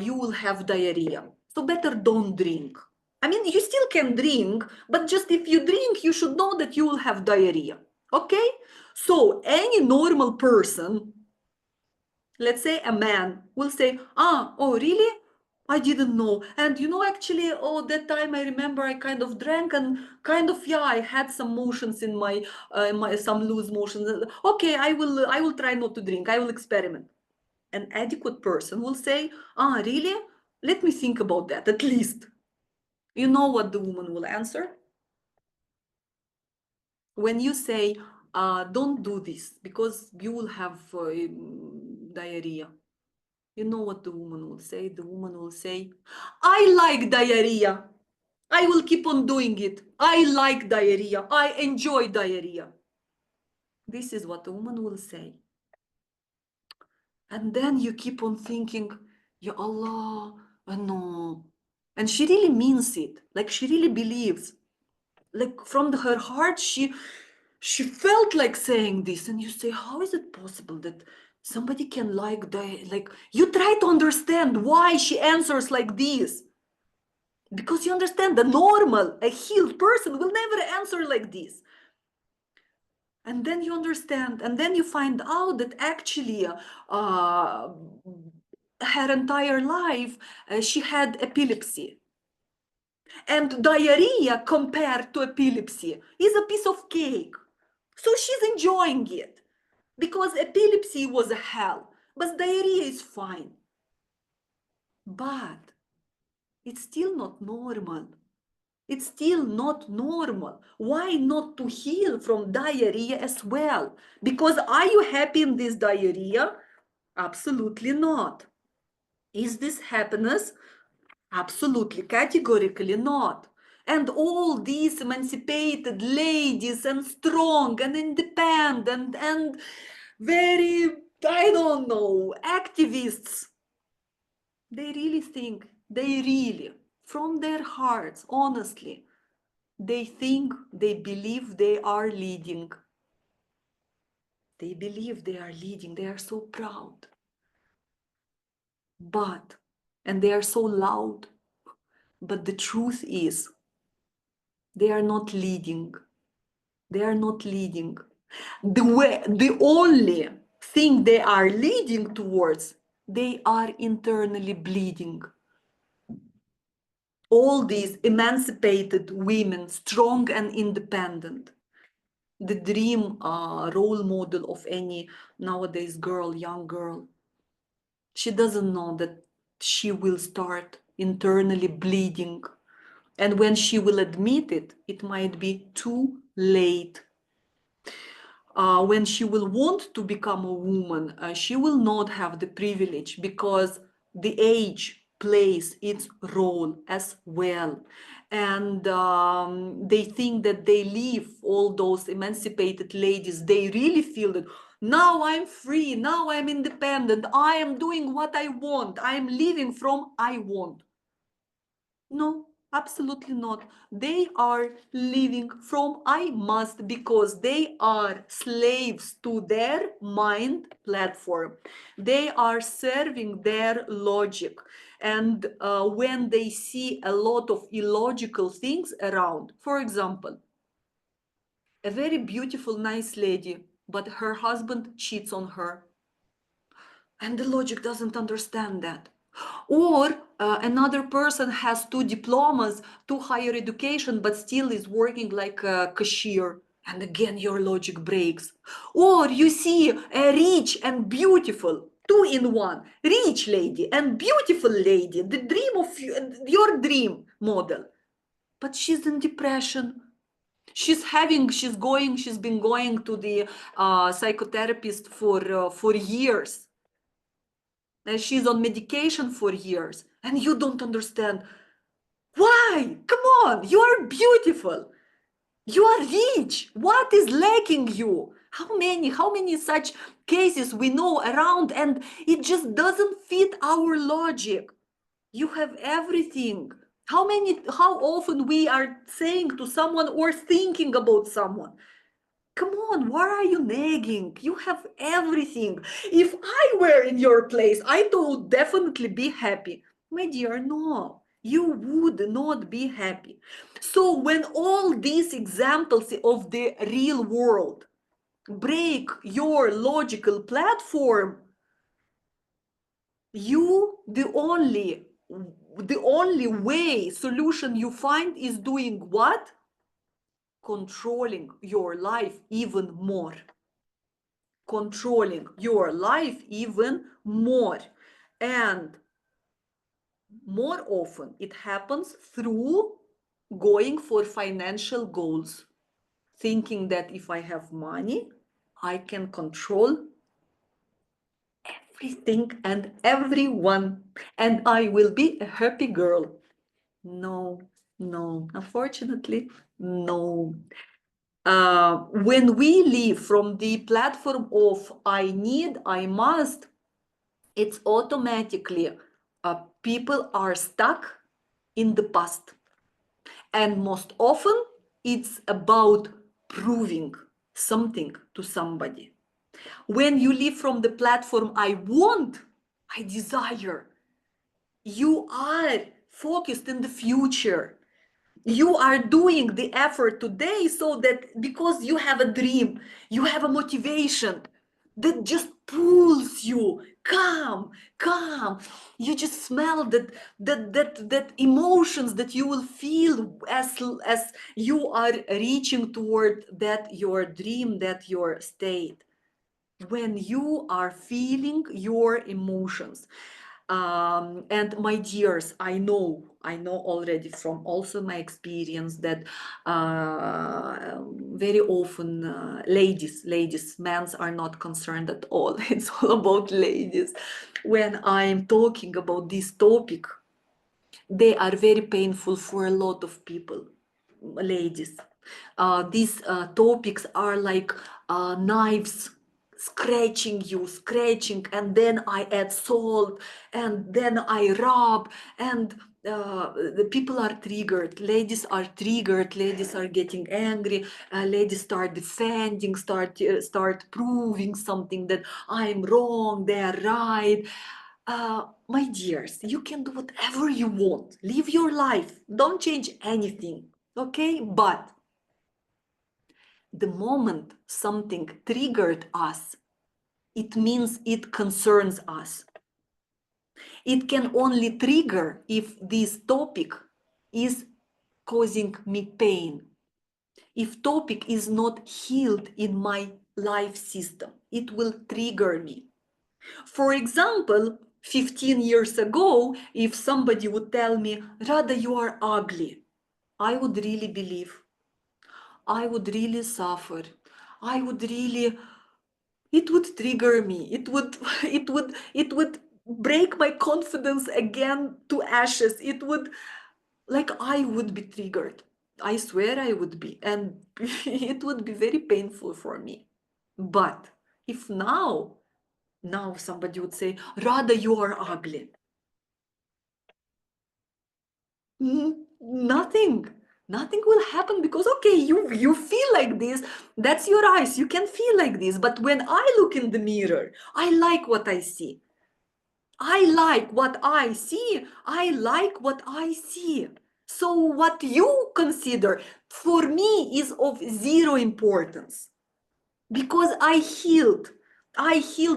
S1: you will have diarrhea. So better don't drink. I mean, you still can drink, but just if you drink, you should know that you will have diarrhea. Okay? So any normal person, let's say a man, will say, oh, really? I didn't know. And actually, that time I remember I kind of drank and kind of, yeah, I had some motions in my some loose motions. Okay, I will try not to drink. I will experiment. An adequate person will say, really? Let me think about that at least. You know what the woman will answer? When you say, don't do this because you will have diarrhea. You know what the woman will say? The woman will say, I like diarrhea. I will keep on doing it. I like diarrhea. I enjoy diarrhea. This is what the woman will say. And then you keep on thinking, Ya Allah, no. And she really means it. Like she really believes. Like from her heart, she felt like saying this. And you say, how is it possible that somebody can like you try to understand why she answers like this. Because you understand the normal, a healed person will never answer like this. And then you understand, and then you find out that actually her entire life she had epilepsy. And diarrhea compared to epilepsy is a piece of cake. So she's enjoying it because epilepsy was a hell, but diarrhea is fine. But it's still not normal. It's still not normal. Why not to heal from diarrhea as well? Because are you happy in this diarrhea? Absolutely not. Is this happiness? Absolutely, categorically not. And all these emancipated ladies and strong and independent and very, I don't know, activists, they really think, they really, from their hearts, honestly, they think, they believe they are leading. They believe they are leading. They are so proud. And they are so loud. But the truth is, they are not leading. They are not leading. The only thing they are leading towards, they are internally bleeding. All these emancipated women, strong and independent, the dream role model of any nowadays young girl. She doesn't know that she will start internally bleeding. And when she will admit it, it might be too late. When she will want to become a woman, she will not have the privilege because the age plays its role as well. And they think that they leave all those emancipated ladies. They really feel that now I'm free, now I'm independent, I am doing what I want, I'm living from I want. No, absolutely not. They are living from I must because they are slaves to their mind platform. They are serving their logic. And when they see a lot of illogical things around, for example, a very beautiful, nice lady, but her husband cheats on her. And the logic doesn't understand that. Or another person has 2 diplomas, 2 higher education, but still is working like a cashier. And again, your logic breaks. Or you see a rich and beautiful, 2 in 1, rich lady and beautiful lady, the dream of your dream model. But she's in depression. She's been going to the psychotherapist for years. She's on medication for years, and you don't understand why. Come on, you are beautiful, you are rich, what is lacking you? How many such cases we know around, and it just doesn't fit our logic. You have everything. How often we are saying to someone or thinking about someone, Come on, why are you nagging? You have everything. If I were in your place, I would definitely be happy. My dear, no, you would not be happy. So when all these examples of the real world break your logical platform, you the only way solution you find is doing what? Controlling your life even more. Controlling your life even more. And more often it happens through going for financial goals, thinking that if I have money, I can control everything and everyone, and I will be a happy girl. No, no, unfortunately, no. When we leave from the platform of I need, I must, it's automatically people are stuck in the past. And most often it's about proving something to somebody. When you leave from the platform I want, I desire, you are focused in the future. You are doing the effort today so that because you have a dream, you have a motivation that just pulls you. Come. You just smell that emotions that you will feel as you are reaching toward that your dream, that your state. When you are feeling your emotions. And my dears, I know already from also my experience that very often ladies, men's are not concerned at all. It's all about ladies. When I'm talking about this topic, they are very painful for a lot of people, ladies. These topics are like knives scratching, and then I add salt, and then I rub, and the people are triggered. Ladies are triggered. Ladies are getting angry. Ladies start defending, start proving something that I'm wrong, they're right. My dears, you can do whatever you want. Live your life. Don't change anything. Okay? But the moment something triggered us, it means it concerns us. It can only trigger if this topic is causing me pain. If topic is not healed in my life system, it will trigger me. For example, 15 years ago, if somebody would tell me, Rada, you are ugly, I would really believe. I would really suffer. I would really, it would trigger me. It would break my confidence again to ashes. It would, like, I would be triggered. I swear I would be. And it would be very painful for me. But if now somebody would say, Rada, you are ugly. Nothing. Nothing will happen because, okay, you feel like this. That's your eyes. You can feel like this. But when I look in the mirror, I like what I see. I like what I see. I like what I see. So what you consider for me is of zero importance. Because I healed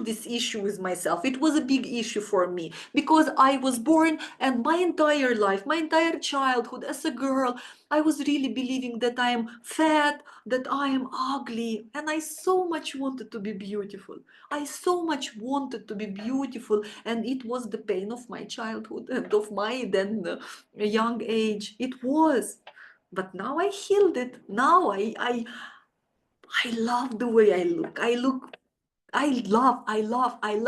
S1: this issue with myself. It was a big issue for me because I was born, and my entire life, my entire childhood as a girl, I was really believing that I am fat, that I am ugly, and I so much wanted to be beautiful. I so much wanted to be beautiful, and it was the pain of my childhood and of my then young age. It was. But now I healed it. Now I love the way I look. I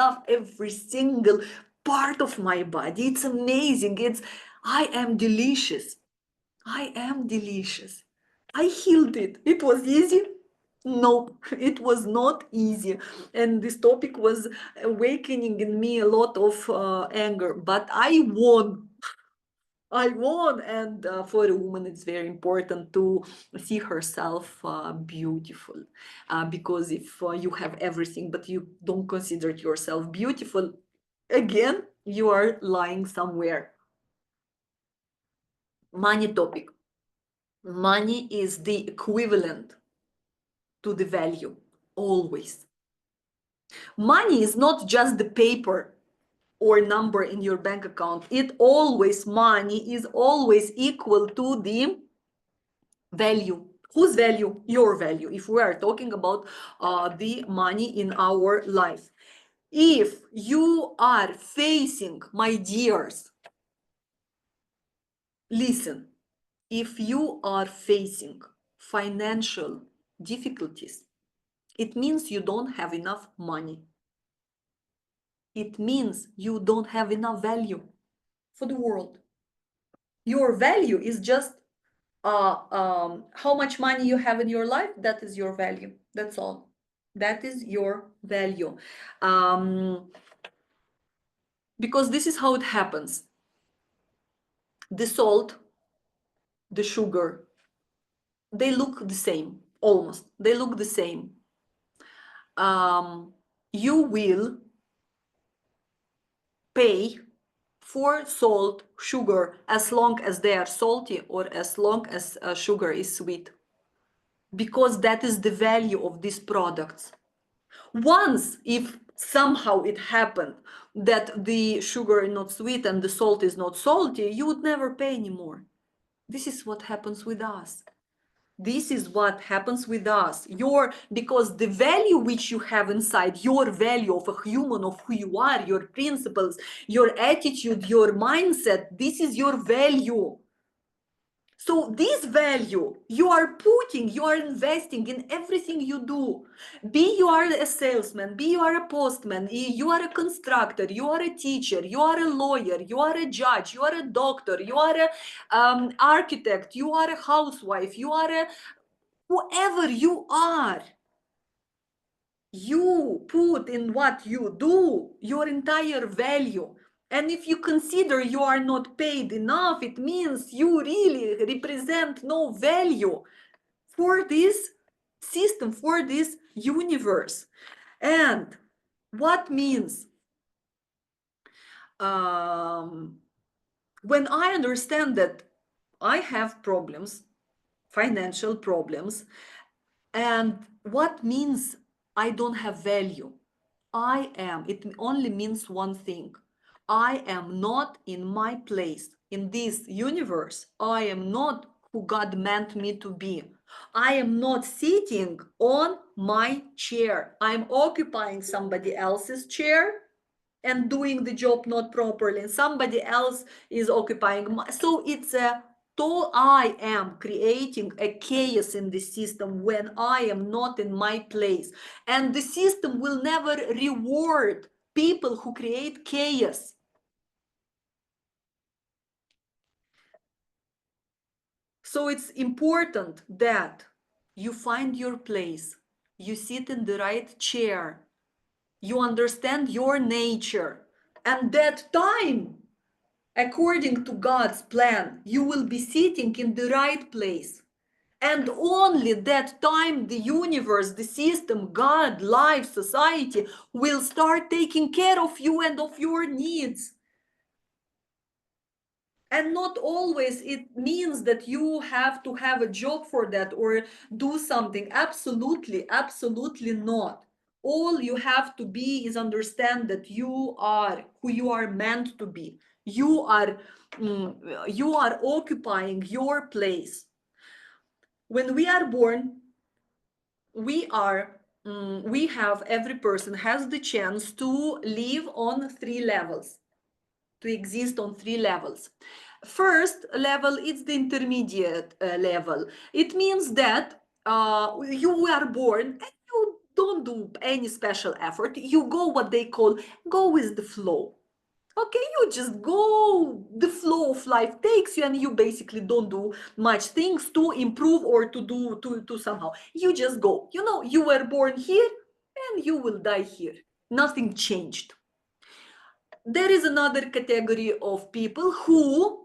S1: love every single part of my body. It's amazing. I am delicious. I am delicious. I healed it. It was easy. No, it was not easy. And this topic was awakening in me a lot of anger, but I won. I won. And for a woman, it's very important to see herself beautiful. Because if you have everything, but you don't consider yourself beautiful, again, you are lying somewhere. Money topic. Money is the equivalent to the value, always. Money is not just the paper or number in your bank account. Money is always equal to the value. Whose value? Your value. If we are talking about the money in our life. If you are facing, my dears, listen, if you are facing financial difficulties, it means you don't have enough money. It means you don't have enough value for the world. Your value is just how much money you have in your life. That is your value. That's all. That is your value. Because this is how it happens. The salt, the sugar, they look the same, almost. They look the same. You will pay for salt, sugar, as long as they are salty or as long as sugar is sweet. Because that is the value of these products. Once, if somehow it happened that the sugar is not sweet and the salt is not salty, you would never pay anymore. This is what happens with us. This is what happens with us. Because the value which you have inside, your value of a human, of who you are, your principles, your attitude, your mindset, this is your value. So this value you are putting, you are investing in everything you do. Be you are a salesman, be you are a postman, you are a constructor, you are a teacher, you are a lawyer, you are a judge, you are a doctor, you are a architect, you are a housewife, you are a whoever you are. You put in what you do your entire value. And if you consider you are not paid enough, it means you really represent no value for this system, for this universe. And what means when I understand that I have problems, financial problems, and what means I don't have value? It only means one thing. I am not in my place in this universe. I am not who God meant me to be. I am not sitting on my chair. I'm occupying somebody else's chair and doing the job not properly, and somebody else is occupying so it's a I am creating a chaos in the system when I am not in my place, and the system will never reward people who create chaos. So it's important that you find your place, you sit in the right chair, you understand your nature, and that time, according to God's plan, you will be sitting in the right place. And only that time the universe, the system, God, life, society will start taking care of you and of your needs. And not always it means that you have to have a job for that or do something. Absolutely, absolutely not. All you have to be is understand that you are who you are meant to be. You are occupying your place. When we are born, every person has the chance to live on 3 levels, to exist on 3 levels. First level is the intermediate level. It means that you are born and you don't do any special effort. You go what they call go with the flow. Okay, you just go, the flow of life takes you, and you basically don't do much things to improve or to do to somehow. You just go. You were born here and you will die here. Nothing changed. There is another category of people who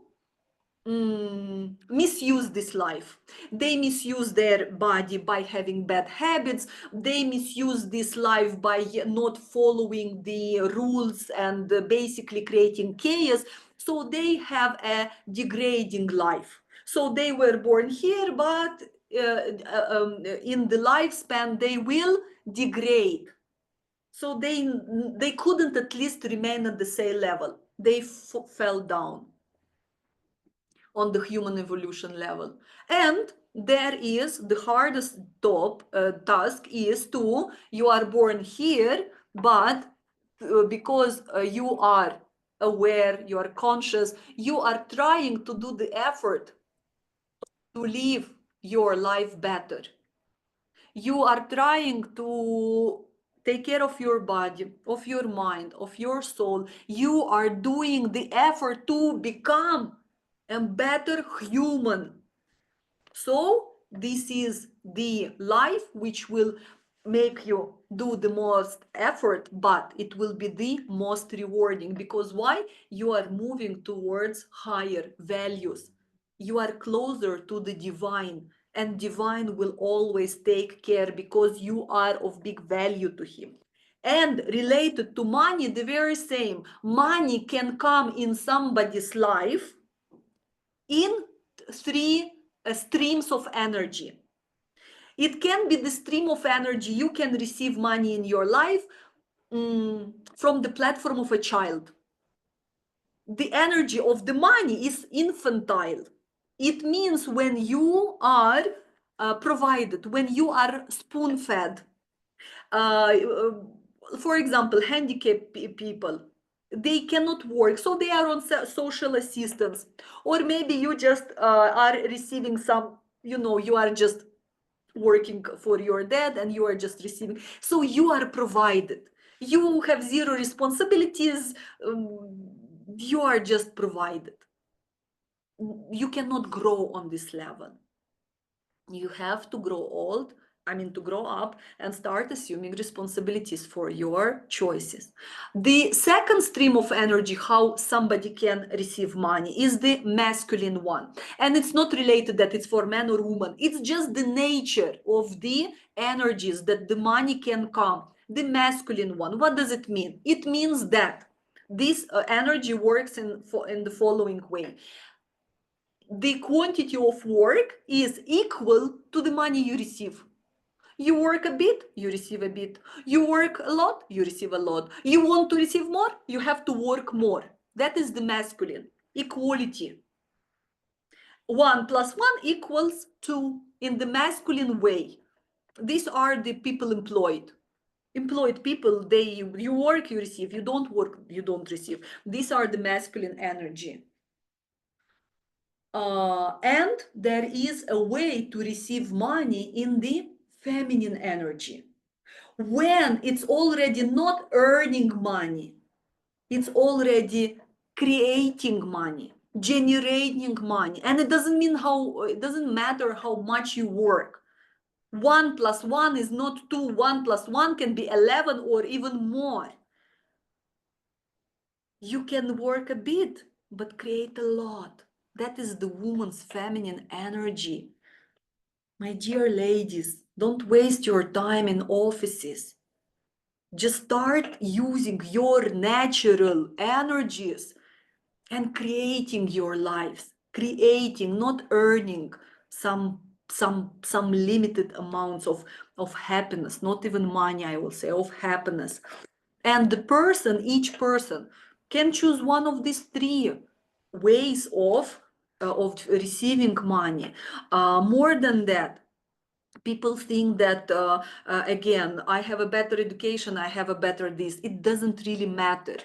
S1: misuse this life. They misuse their body by having bad habits. They misuse this life by not following the rules and basically creating chaos. So they have a degrading life. So they were born here, but in the lifespan they will degrade. So they couldn't at least remain at the same level. They fell down on the human evolution level. And there is the hardest task is to, you are born here, but because you are aware, you are conscious, you are trying to do the effort to live your life better. You are trying to take care of your body, of your mind, of your soul. You are doing the effort to become a better human. So this is the life which will make you do the most effort, but it will be the most rewarding. Because why? You are moving towards higher values. You are closer to the divine, and divine will always take care because you are of big value to him. And related to money, the very same. Money can come in somebody's life in three streams of energy. It can be the stream of energy you can receive money in your life from the platform of a child. The energy of the money is infantile. It means when you are provided, when you are spoon fed. For example, handicapped people, they cannot work, so they are on social assistance. Or maybe you just are receiving some, you are just working for your dad and you are just receiving. So you are provided. You have zero responsibilities. You are just provided. You cannot grow on this level. You have to to grow up and start assuming responsibilities for your choices. The second stream of energy, how somebody can receive money, is the masculine one. And it's not related that it's for man or woman. It's just the nature of the energies that the money can come. The masculine one. What does it mean? It means that this energy works in the following way. The quantity of work is equal to the money you receive. You work a bit, you receive a bit. You work a lot, you receive a lot. You want to receive more, you have to work more. That is the masculine. Equality. 1 plus 1 equals 2 in the masculine way. These are the people employed. Employed people, you work, you receive. You don't work, you don't receive. These are the masculine energy. And there is a way to receive money in the feminine energy. When it's already not earning money, it's already creating money, generating money. And it doesn't matter how much you work. 1 plus 1 is not 2. 1 plus 1 can be 11 or even more. You can work a bit, but create a lot. That is the woman's feminine energy. My dear ladies, don't waste your time in offices. Just start using your natural energies and creating your lives. Creating, not earning some limited amounts of happiness, not even money, I will say, of happiness. And each person can choose one of these three ways of receiving money. More than that, people think that again, I have a better education, I have a better this. It doesn't really matter.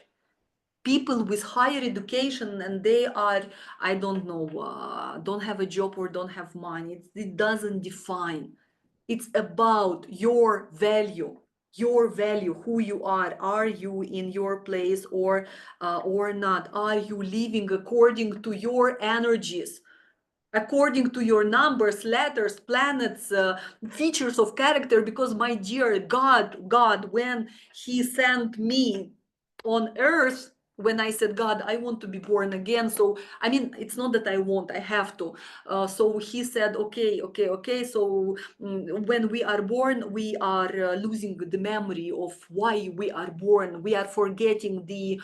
S1: People with higher education and they are, I don't know, don't have a job or don't have money, it doesn't define. It's about your value, who you are you in your place or not? Are you living according to your energies, according to your numbers, letters, planets, features of character? Because my dear God, when he sent me on earth, when I said, God, I want to be born again. So, I mean, it's not that I want, I have to. So he said, okay. So when we are born, we are losing the memory of why we are born. We are forgetting the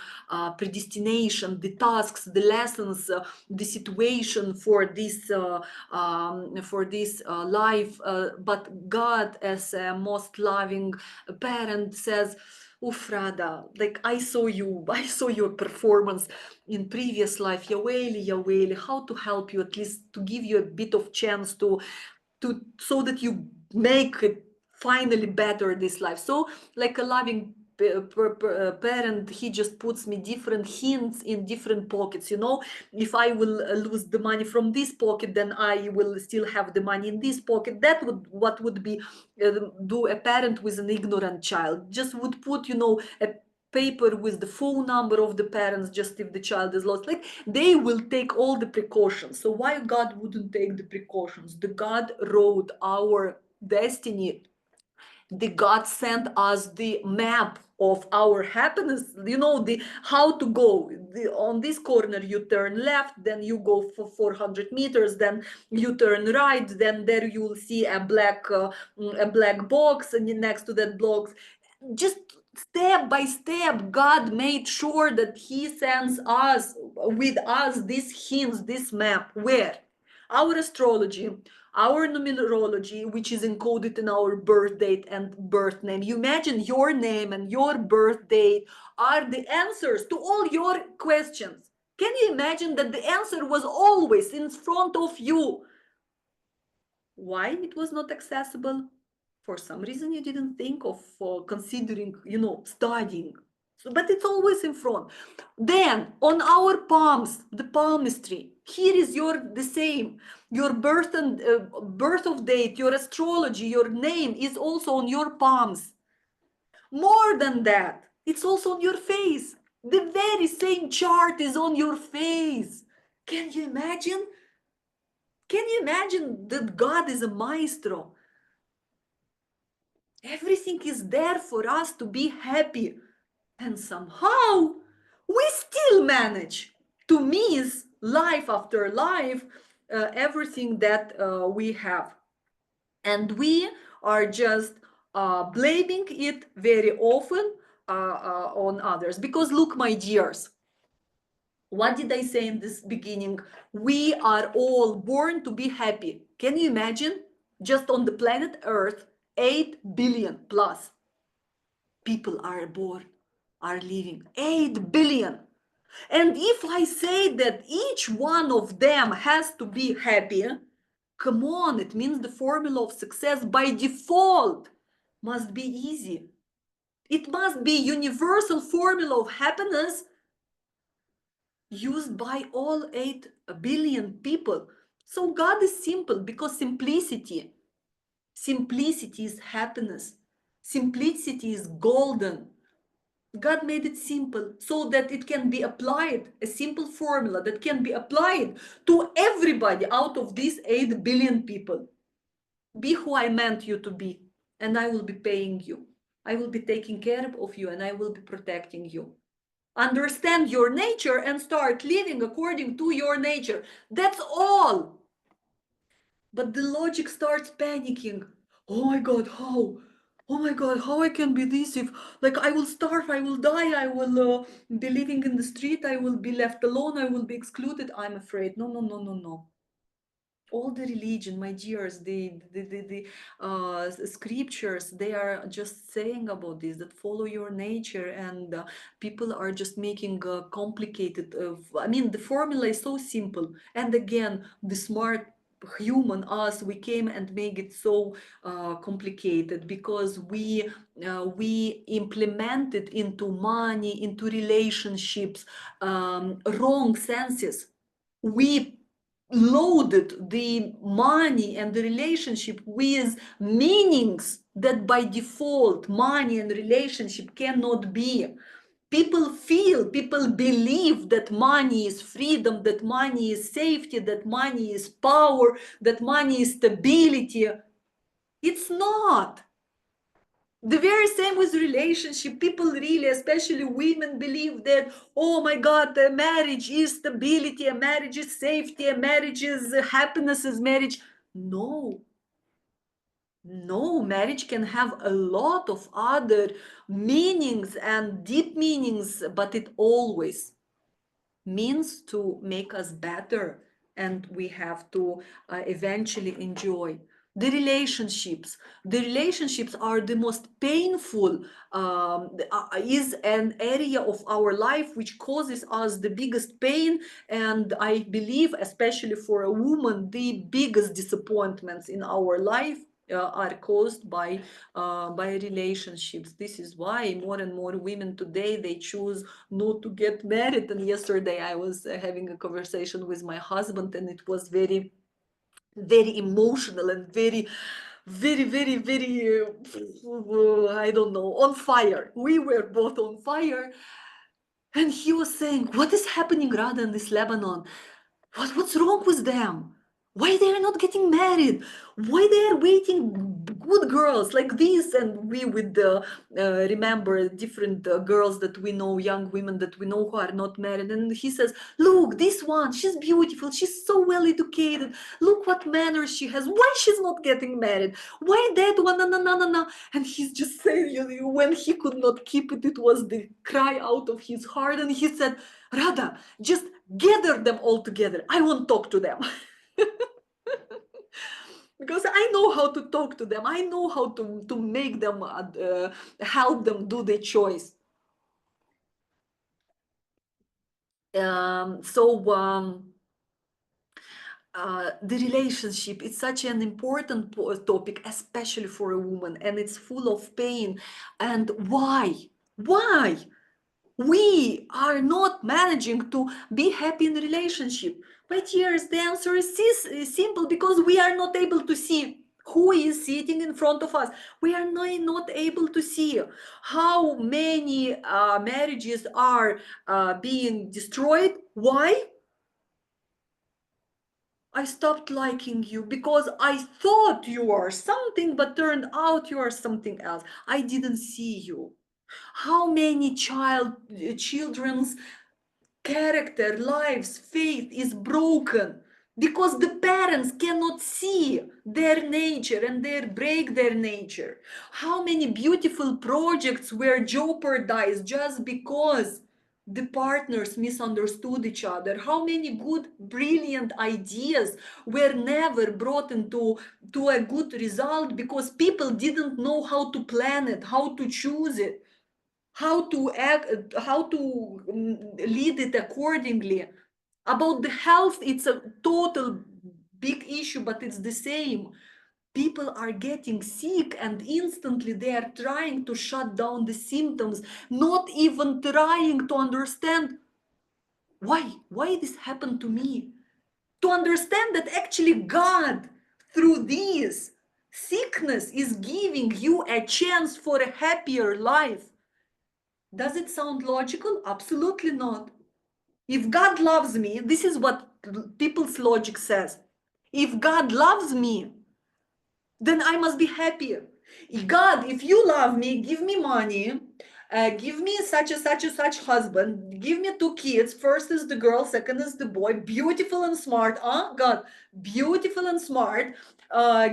S1: predestination, the tasks, the lessons, the situation for this life. But God, as a most loving parent, says, Ufrada, like I saw your performance in previous life, Yaweli, how to help you, at least to give you a bit of chance to so that you make it finally better this life. So like a loving parent, he just puts me different hints in different pockets. If I will lose the money from this pocket, then I will still have the money in this pocket. That would what would be do a parent with an ignorant child, just would put a paper with the phone number of the parents, just if the child is lost. Like, they will take all the precautions. So why God wouldn't take the precautions? The God wrote our destiny. The God sent us the map of our happiness, the how to go. On this corner you turn left, then you go for 400 meters, then you turn right, then there you'll see a black box, and next to that box, just step by step, God made sure that he sends us with us these hints, this map. Where? Our astrology, our numerology, which is encoded in our birth date and birth name. You imagine your name and your birth date are the answers to all your questions. Can you imagine that the answer was always in front of you? Why it was not accessible? For some reason you didn't think of considering, studying. So, but it's always in front. Then on our palms, the palmistry, here is the same. Your birth and birth of date, your astrology, your name is also on your palms. More than that, it's also on your face. The very same chart is on your face. Can you imagine? Can you imagine that God is a maestro? Everything is there for us to be happy. And somehow we still manage to miss life after life, everything that we have. And we are just blaming it very often on others. Because look, my dears, what did I say in this beginning? We are all born to be happy. Can you imagine? Just on the planet Earth, 8 billion plus people are born, are living. 8 billion. And if I say that each one of them has to be happy, come on, it means the formula of success by default must be easy. It must be universal formula of happiness used by all 8 billion people. So God is simple, because simplicity is happiness. Simplicity is golden. God made it simple so that it can be applied, a simple formula that can be applied to everybody out of these 8 billion people. Be who I meant you to be, and I will be paying you. I will be taking care of you, and I will be protecting you. Understand your nature and start living according to your nature. That's all. But the logic starts panicking. Oh my God, how? Oh my God, how I can be this if, like, I will starve, I will die, I will be living in the street, I will be left alone, I will be excluded. I'm afraid. No, no, no, no, no. All the religion, my dears, the scriptures, they are just saying about this, that follow your nature, and people are just making complicated. I mean, the formula is so simple, and again, the smart human us, we came and make it so complicated, because we implemented into money, into relationships, wrong senses. We loaded the money and the relationship with meanings that by default money and relationship cannot be. People feel, people believe that money is freedom, that money is safety, that money is power, that money is stability. It's not. The very same with relationship. People really, especially women, believe that, oh my God, a marriage is stability, a marriage is safety, a marriage is happiness, is marriage. No, no, marriage can have a lot of other meanings and deep meanings, but it always means to make us better, and we have to eventually enjoy the relationships are the most painful, is an area of our life which causes us the biggest pain, and I believe especially for a woman the biggest disappointments in our life are caused by relationships. This is why more and more women today they choose not to get married. And yesterday I was having a conversation with my husband, and it was very, very emotional and very, very, very, very, I don't know, on fire. We were both on fire. And he was saying, what is happening, Rada, in this Lebanon? What's wrong with them? Why they are not getting married? Why they are waiting good girls like this? And we would remember different girls that we know, young women that we know who are not married. And he says, look, this one, she's beautiful. She's so well educated. Look what manners she has. Why she's not getting married? Why that one? No, no, no, no, no. And he's just saying, when he could not keep it, it was the cry out of his heart. And he said, Rada, just gather them all together. I won't talk to them. Because I know how to talk to them. I know how to make them, help them do their choice. The relationship, it's such an important topic, especially for a woman, and it's full of pain. And why we are not managing to be happy in relationship? My dears, the answer is simple: because we are not able to see who is sitting in front of us. We are not able to see how many marriages are being destroyed. Why? I stopped liking you because I thought you are something, but turned out you are something else. I didn't see you. How many children's character, lives, faith is broken because the parents cannot see their nature and they break their nature. How many beautiful projects were jeopardized just because the partners misunderstood each other? How many good, brilliant ideas were never brought into to a good result because people didn't know how to plan it, how to choose it, how to act, how to lead it accordingly. About the health, it's a total big issue, but it's the same. People are getting sick and instantly they are trying to shut down the symptoms, not even trying to understand why this happened to me. To understand that actually God, through this sickness, is giving you a chance for a happier life. Does it sound logical? Absolutely not. If God loves me, this is what people's logic says. If God loves me, then I must be happy. God, if you love me, give me money, give me such husband, give me two kids. First is the girl, second is the boy, beautiful and smart. God, beautiful and smart.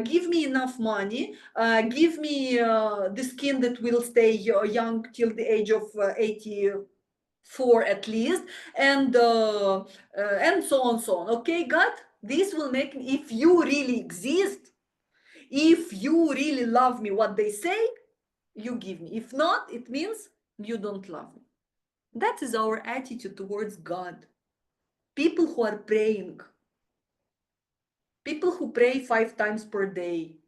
S1: Give me enough money. Give me the skin that will stay young till the age of 84 at least, and so on, so on. Okay, God, this will make me, if you really exist, if you really love me, what they say, you give me. If not, it means you don't love me. That is our attitude towards God. People who are praying, people who pray 5 times per day,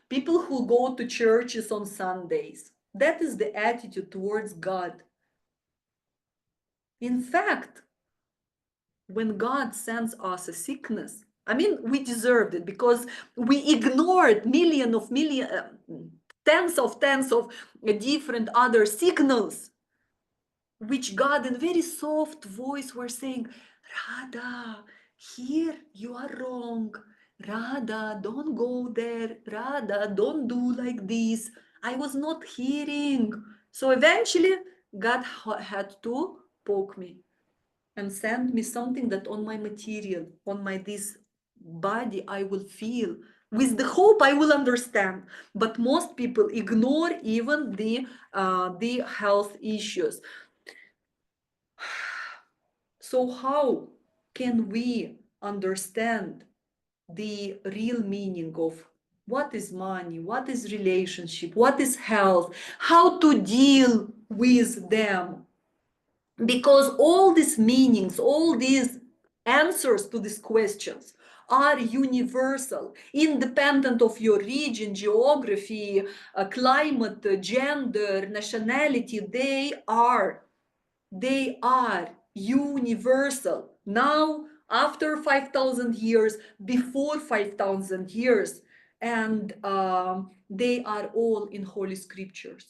S1: people who go to churches on Sundays, that is the attitude towards God. In fact, when God sends us a sickness, I mean, we deserved it because we ignored tens of different other signals, which God in very soft voice were saying, Radha, here you are wrong. Radha, don't go there. Radha, don't do like this. I was not hearing. So eventually, God had to poke me and send me something that on my material, on my this body, I will feel. With the hope, I will understand. But most people ignore even the health issues. So how can we understand the real meaning of what is money, what is relationship, what is health, how to deal with them? Because all these meanings, all these answers to these questions are universal, independent of your region, geography, climate, gender, nationality. They are universal. Now, after 5,000 years, before 5,000 years, and they are all in Holy Scriptures.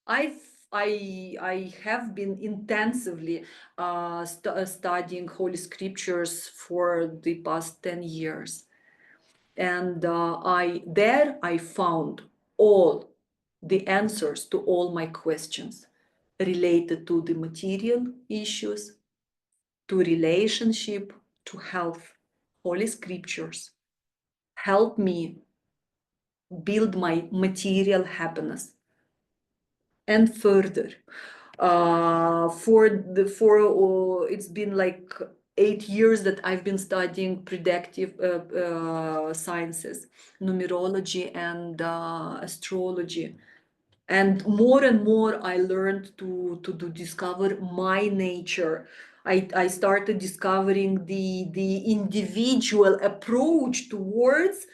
S1: I've I have been intensively studying Holy Scriptures for the past 10 years, and I found all the answers to all my questions related to the material issues, to relationship, to health. Holy Scriptures help me build my material happiness. And further, it's been like 8 years that I've been studying predictive sciences, numerology, and astrology. And more I learned to discover my nature. I started discovering the individual approach towards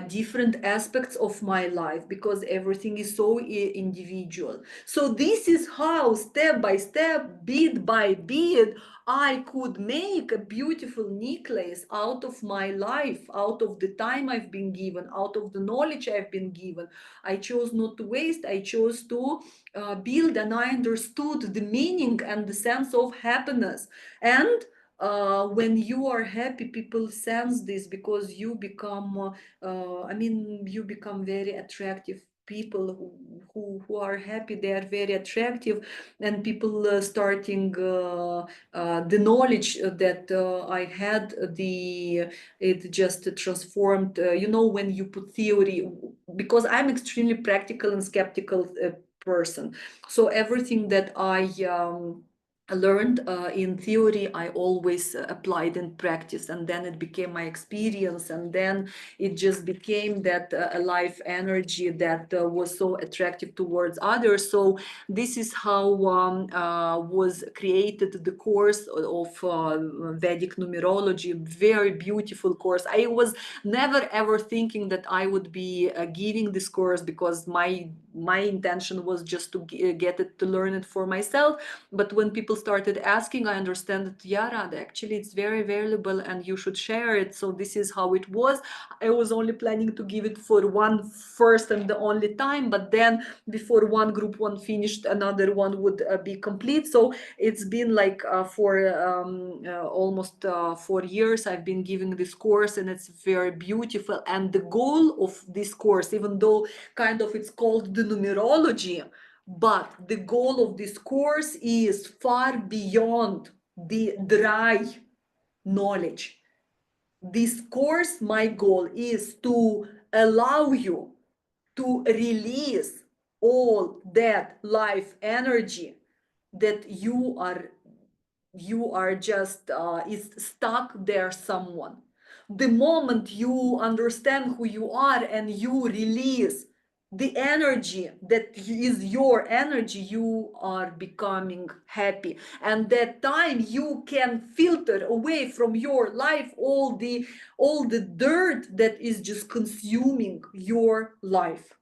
S1: different aspects of my life, because everything is so individual. So this is how, step by step, bit by bit, I could make a beautiful necklace out of my life, out of the time I've been given, out of the knowledge I've been given. I chose not to waste. I chose to build, and I understood the meaning and the sense of happiness. And when you are happy, people sense this, because you become you become very attractive. People who are happy, they are very attractive. And people starting the knowledge that I had, it just transformed. When you put theory, because I'm extremely practical and skeptical person, so everything that I learned in theory, I always applied in practice, and then it became my experience, and then it just became that a life energy that was so attractive towards others. So this is how was created the course of Vedic numerology. Very beautiful course. I was never ever thinking that I would be giving this course, because my intention was just to get it, to learn it for myself. But when people started asking, I understand that, yeah, Rada, actually it's very valuable and you should share it. So this is how it was. I was only planning to give it for one first and the only time, but then before one finished, another one would be complete. So it's been like for almost 4 years I've been giving this course, and it's very beautiful. And the goal of this course, even though kind of it's called the numerology, but the goal of this course is far beyond the dry knowledge. This course, my goal is to allow you to release all that life energy that you are just is stuck there someone. The moment you understand who you are and you release the energy that is your energy, you are becoming happy. And that time you can filter away from your life all the dirt that is just consuming your life,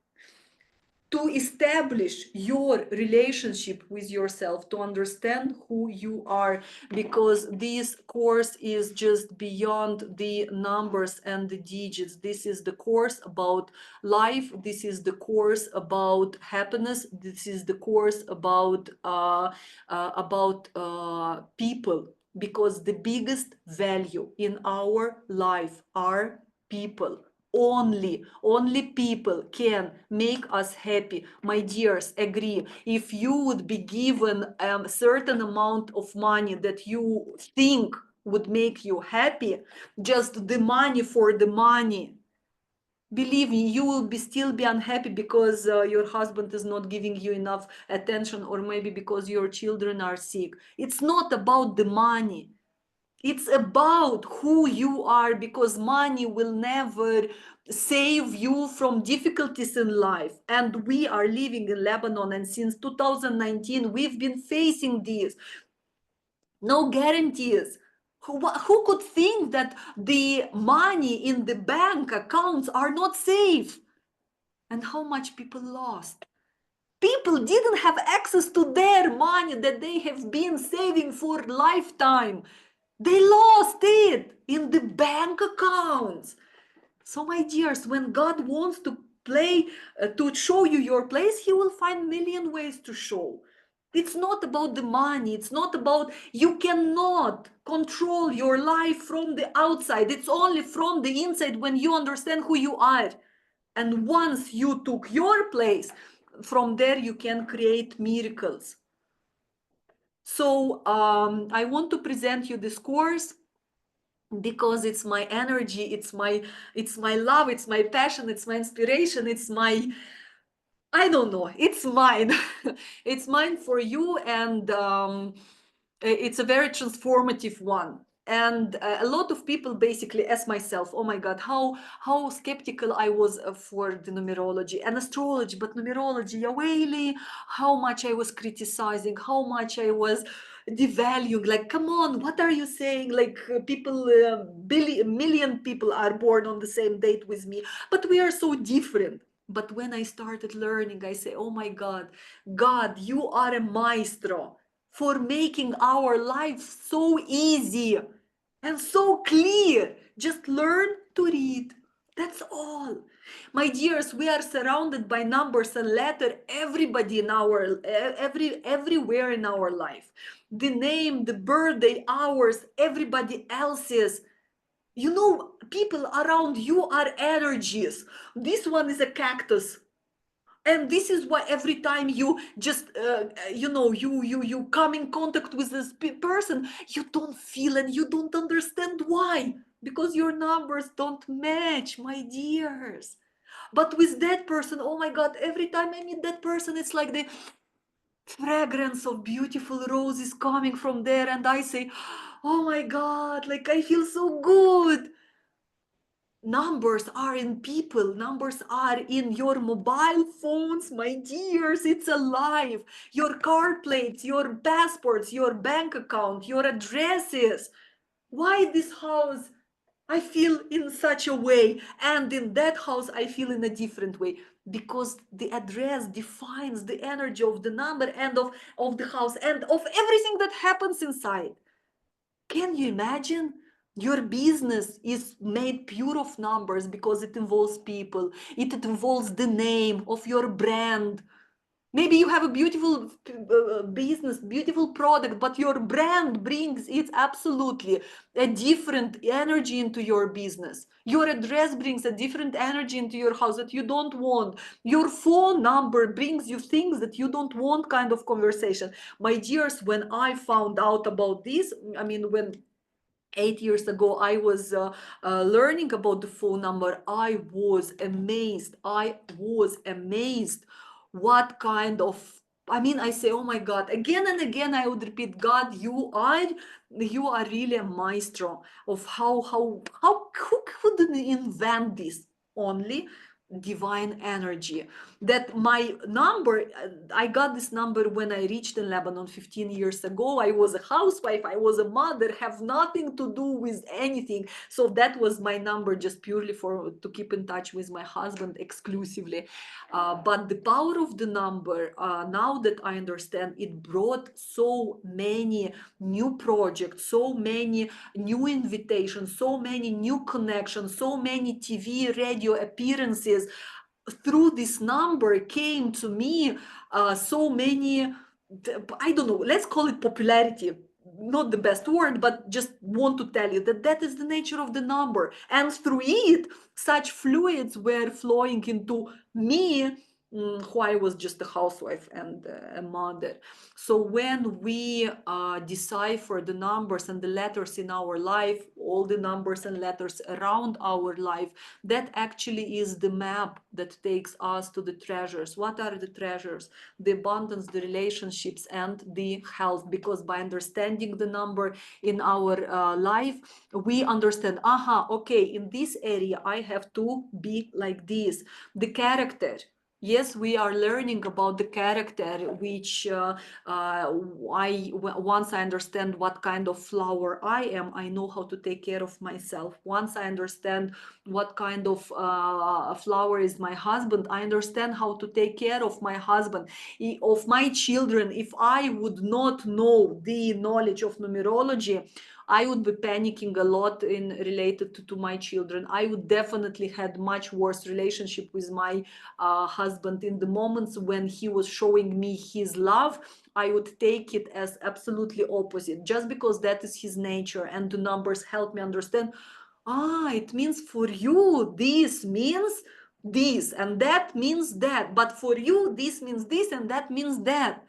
S1: to establish your relationship with yourself, to understand who you are, because this course is just beyond the numbers and the digits. This is the course about life. This is the course about happiness. This is the course about people, because the biggest value in our life are people. only people can make us happy. My dears, agree. If you would be given a certain amount of money that you think would make you happy, just the money for the money, believe me, you will still be unhappy because your husband is not giving you enough attention, or maybe because your children are sick. It's not about the money. It's about who you are, because money will never save you from difficulties in life. And we are living in Lebanon, and since 2019, we've been facing this. No guarantees. Who could think that the money in the bank accounts are not safe? And how much people lost? People didn't have access to their money that they have been saving for lifetime. They lost it in the bank accounts. So, my dears, when God wants to to show you your place, He will find million ways to show. It's not about the money. It's not about, you cannot control your life from the outside. It's only from the inside when you understand who you are. And once you took your place, from there you can create miracles. So I want to present you this course because it's my energy, it's my love, it's my passion, it's my inspiration, it's my, I don't know, it's mine. It's mine for you, and it's a very transformative one. And a lot of people basically, as myself, oh my God, how skeptical I was for the numerology and astrology, but numerology, ya waily, how much I was criticizing, how much I was devaluing. Like, come on, what are you saying? Like, people, million people are born on the same date with me, but we are so different. But when I started learning, I say, oh my God, God, you are a maestro for making our life so easy and so clear. Just learn to read. That's all. My dears, we are surrounded by numbers and letter, everybody in our everywhere in our life. The name, the birthday, ours, everybody else's. You know, people around you are energies. This one is a cactus. And this is why every time you just you come in contact with this person, you don't feel and you don't understand why, because your numbers don't match, my dears. But with that person, oh my God, every time I meet that person, it's like the fragrance of beautiful roses coming from there, and I say, oh my God, like I feel so good. Numbers are in people, numbers are in your mobile phones, my dears. It's alive. Your card plates, your passports, your bank account, your addresses. Why this house I feel in such a way, and in that house I feel in a different way? Because the address defines the energy of the number and of the house and of everything that happens inside. Can you imagine? Your business is made pure of numbers because it involves people. It involves the name of your brand. Maybe you have a beautiful business, beautiful product, but your brand brings it absolutely a different energy into your business. Your address brings a different energy into your house that you don't want. Your phone number brings you things that you don't want, kind of conversation. My dears, when I found out about this, I mean, when 8 years ago I was learning about the phone number, I was amazed. I was amazed what kind of, I mean, I say, oh my God, again and again I would repeat, God, you are really a maestro of how who could invent this? Only divine energy. That my number, I got this number when I reached in Lebanon 15 years ago. I was a housewife, I was a mother, have nothing to do with anything. So that was my number, just purely for to keep in touch with my husband exclusively. But the power of the number, now that I understand, it brought so many new projects, so many new invitations, so many new connections, so many TV, radio appearances. Through this number came to me so many, I don't know, let's call it popularity. not the best word, but just want to tell you that that is the nature of the number. And through it, such fluids were flowing into me, who I was just a housewife and a mother. So when we decipher the numbers and the letters in our life, all the numbers and letters around our life, that actually is the map that takes us to the treasures. What are the treasures? The abundance, the relationships, and the health. Because by understanding the number in our life, we understand, okay, in this area, I have to be like this. The character. Yes, we are learning about the character, which once I understand what kind of flower I am, I know how to take care of myself. Once I understand what kind of flower is my husband, I understand how to take care of my husband, of my children. If I would not know the knowledge of numerology, I would be panicking a lot in related to my children. I would definitely had much worse relationship with my husband. In the moments when he was showing me his love, I would take it as absolutely opposite, just because that is his nature. And the numbers help me understand, it means for you this means this, and that means that, but for you this means this, and that means that.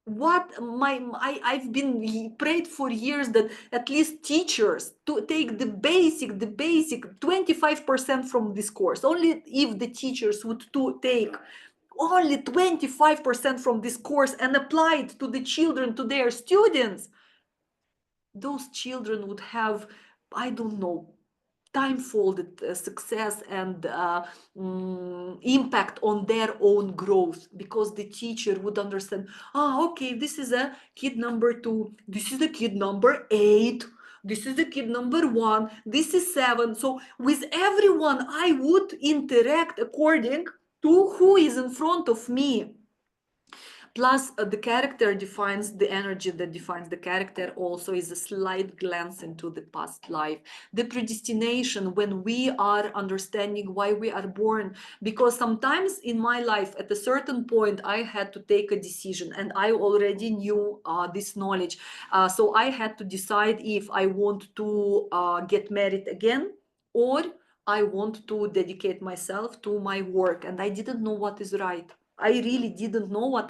S1: I've been prayed for years that at least teachers to take the basic 25% from this course. Only if the teachers would to take only 25% from this course and apply it to the children, to their students, those children would have, I don't know, time-folded success and impact on their own growth, because the teacher would understand, okay, this is a kid number 2, this is a kid number 8, this is a kid number 1, this is 7. So with everyone I would interact according to who is in front of me. Plus, the character defines the energy that defines the character, also is a slight glance into the past life. The predestination, when we are understanding why we are born, because sometimes in my life, at a certain point, I had to take a decision and I already knew this knowledge. So I had to decide if I want to get married again, or I want to dedicate myself to my work. And I didn't know what is right. I really didn't know what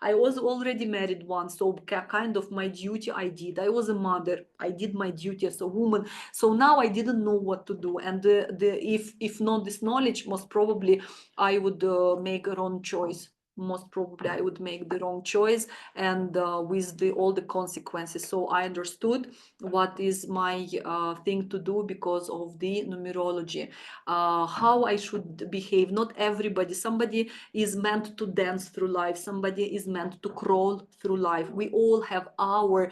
S1: I was already married once, so kind of my duty I did. I was a mother. I did my duty as a woman. So now I didn't know what to do. And if not this knowledge, most probably I would make a wrong choice. Most probably I would make the wrong choice, and with all the consequences. So I understood what is my thing to do because of the numerology, how I should behave. Not everybody, somebody is meant to dance through life, somebody is meant to crawl through life. We all have our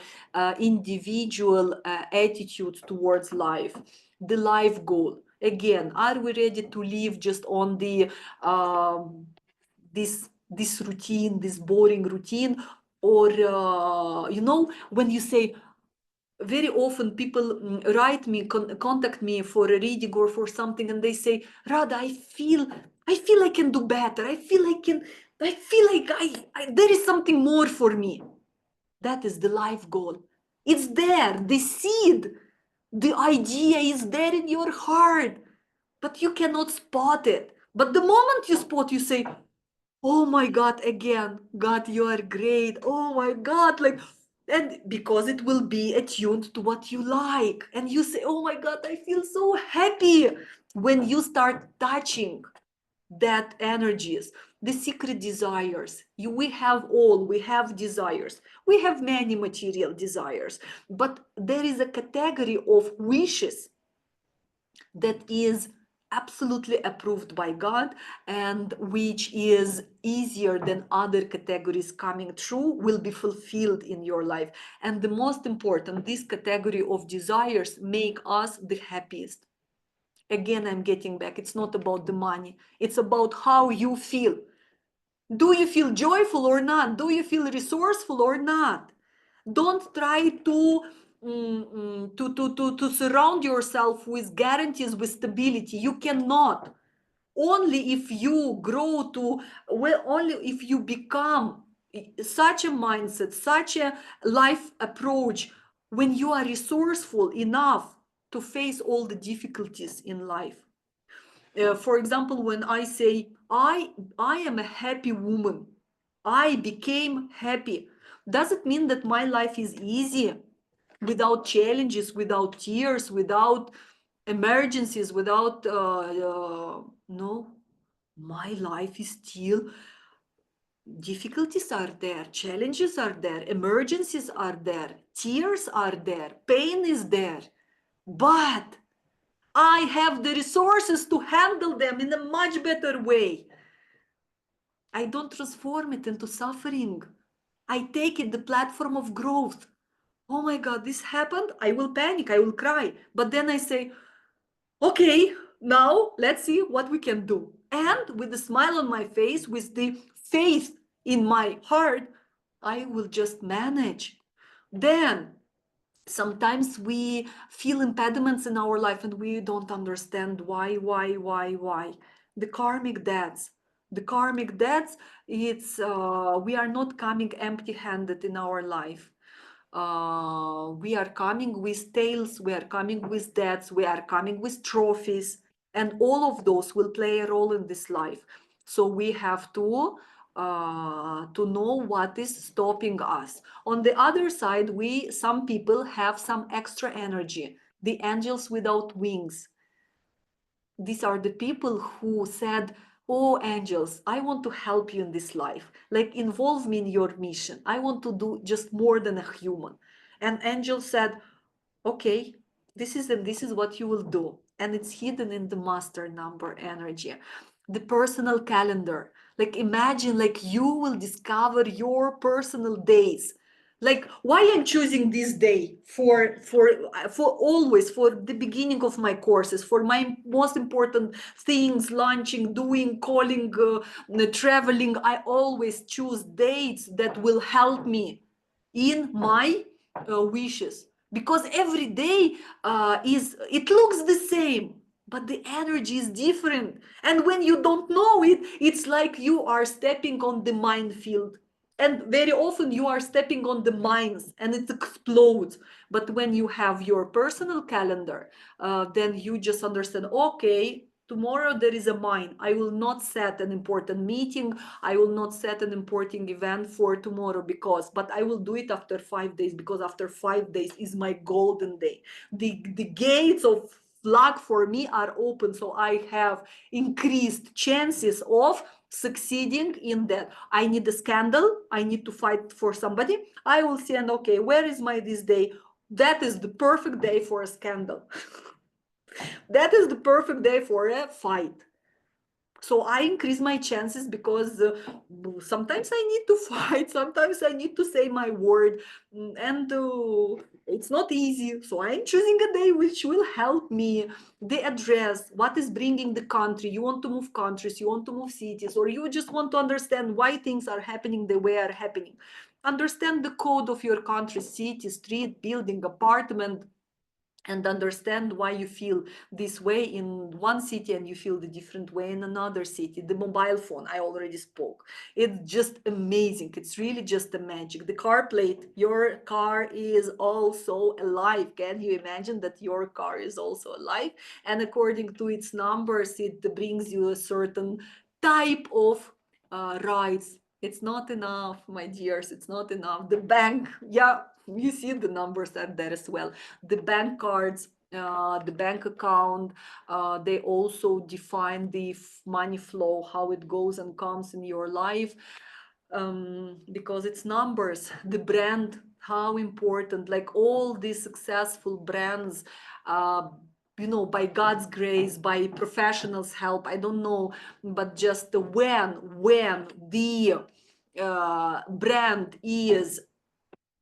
S1: individual attitude towards life. The life goal, again, are we ready to live just on the this routine, this boring routine? Or when you say, very often people write me, contact me for a reading or for something, and they say, Rada, I feel I can do better. I feel like there is something more for me. That is the life goal. It's there, the seed, the idea is there in your heart, but you cannot spot it. But the moment you spot, you say, oh my God, again, God, you are great. Oh my God, like, and because it will be attuned to what you like. And you say, oh my God, I feel so happy when you start touching that energies, the secret desires. We have desires. We have many material desires, but there is a category of wishes that is absolutely approved by God, and which is easier than other categories coming true, will be fulfilled in your life. And the most important, this category of desires make us the happiest. Again, I'm getting back, it's not about the money, it's about how you feel. Do you feel joyful or not? Do you feel resourceful or not? Don't try to surround yourself with guarantees, with stability. You cannot. Only if you grow to, well, only if you become such a mindset, such a life approach, when you are resourceful enough to face all the difficulties in life. For example, when I say, I am a happy woman, I became happy, does it mean that my life is easy, without challenges, without tears, without emergencies, without, no, my life is still, difficulties are there, challenges are there, emergencies are there, tears are there, pain is there. But I have the resources to handle them in a much better way. I don't transform it into suffering. I take it the platform of growth. Oh my God, this happened. I will panic. I will cry. But then I say, okay, now let's see what we can do. And with a smile on my face, with the faith in my heart, I will just manage. Then sometimes we feel impediments in our life and we don't understand why. The karmic debts. The karmic debts, it's we are not coming empty-handed in our life. We are coming with tails, we are coming with debts, we are coming with trophies, and all of those will play a role in this life. So we have to know what is stopping us. On the other side, some people have some extra energy, the angels without wings. These are the people who said, oh angels, I want to help you in this life, like involve me in your mission, I want to do just more than a human. And angel said, okay, this is what you will do. And it's hidden in the master number energy, the personal calendar. Like imagine, like you will discover your personal days. Like why I'm choosing this day for always, for the beginning of my courses, for my most important things, launching, doing, calling, traveling. I always choose dates that will help me in my wishes, because every day is it looks the same, but the energy is different. And when you don't know it, it's like you are stepping on the minefield, and very often you are stepping on the mines and it explodes. But when you have your personal calendar, then you just understand, okay, tomorrow there is a mine. I will not set an important meeting, I will not set an important event for tomorrow, but I will do it after 5 days, because after 5 days is my golden day. The gates of luck for me are open, so I have increased chances of succeeding in that. I need a scandal, I need to fight for somebody, I will see, and okay, where is my this day? That is the perfect day for a scandal. That is the perfect day for a fight. So I increase my chances, because sometimes I need to fight, sometimes I need to say my word, and it's not easy. So I'm choosing a day which will help me. The address, what is bringing the country. You want to move countries, you want to move cities, or you just want to understand why things are happening the way are happening. Understand the code of your country, city, street, building, apartment, and understand why you feel this way in one city and you feel the different way in another city. The mobile phone, I already spoke. It's just amazing. It's really just a magic. The car plate, your car is also alive. Can you imagine that your car is also alive? And according to its numbers, it brings you a certain type of rights. It's not enough, my dears. It's not enough. The bank, yeah, you see the numbers are there as well. The bank cards, the bank account, they also define the money flow, how it goes and comes in your life, because it's numbers. The brand, how important, like all these successful brands, by God's grace, by professionals' help, I don't know, but just when the brand is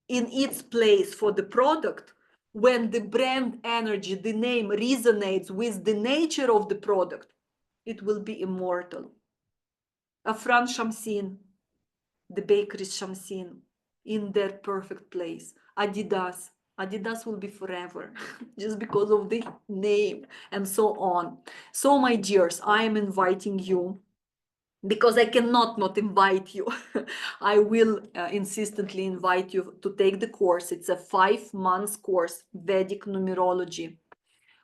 S1: in its place for the product, when the brand energy, the name resonates with the nature of the product, it will be immortal. Afran Shamsin, the bakery Shamsin, in their perfect place. Adidas will be forever, just because of the name, and so on. So, my dears, I am inviting you because I cannot not invite you. I will insistently invite you to take the course. It's a 5 months course, Vedic Numerology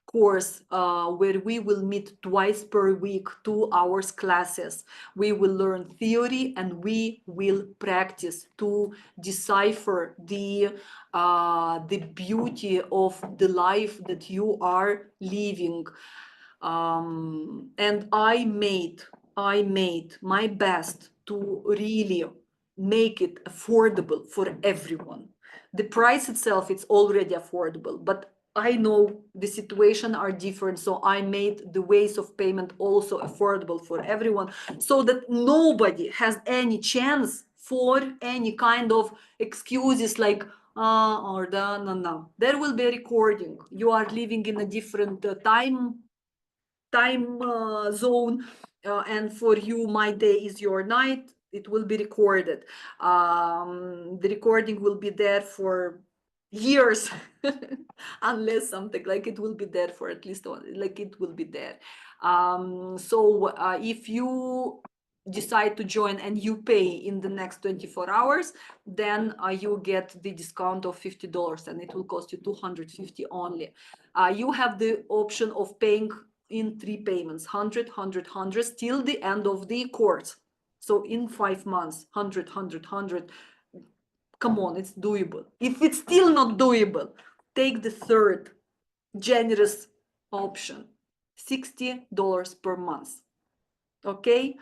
S1: course, where we will meet twice per week, 2 hours classes. We will learn theory and we will practice to decipher the beauty of the life that you are living. And I made my best to really make it affordable for everyone. The price itself, it's already affordable, but I know the situation are different, so I made the ways of payment also affordable for everyone, so that nobody has any chance for any kind of excuses like or the no, no. There will be a recording. You are living in a different time zone, and for you my day is your night. It will be recorded. The recording will be there for years unless something like it will be there for at least one, like it will be there. So if you decide to join and you pay in the next 24 hours, then you get the discount of $50 and it will cost you 250 only. You have the option of paying in 3 payments, 100, 100, 100, till the end of the course. So in 5 months, 100, 100, 100. Come on, it's doable. If it's still not doable, take the third generous option, $60 per month. Okay,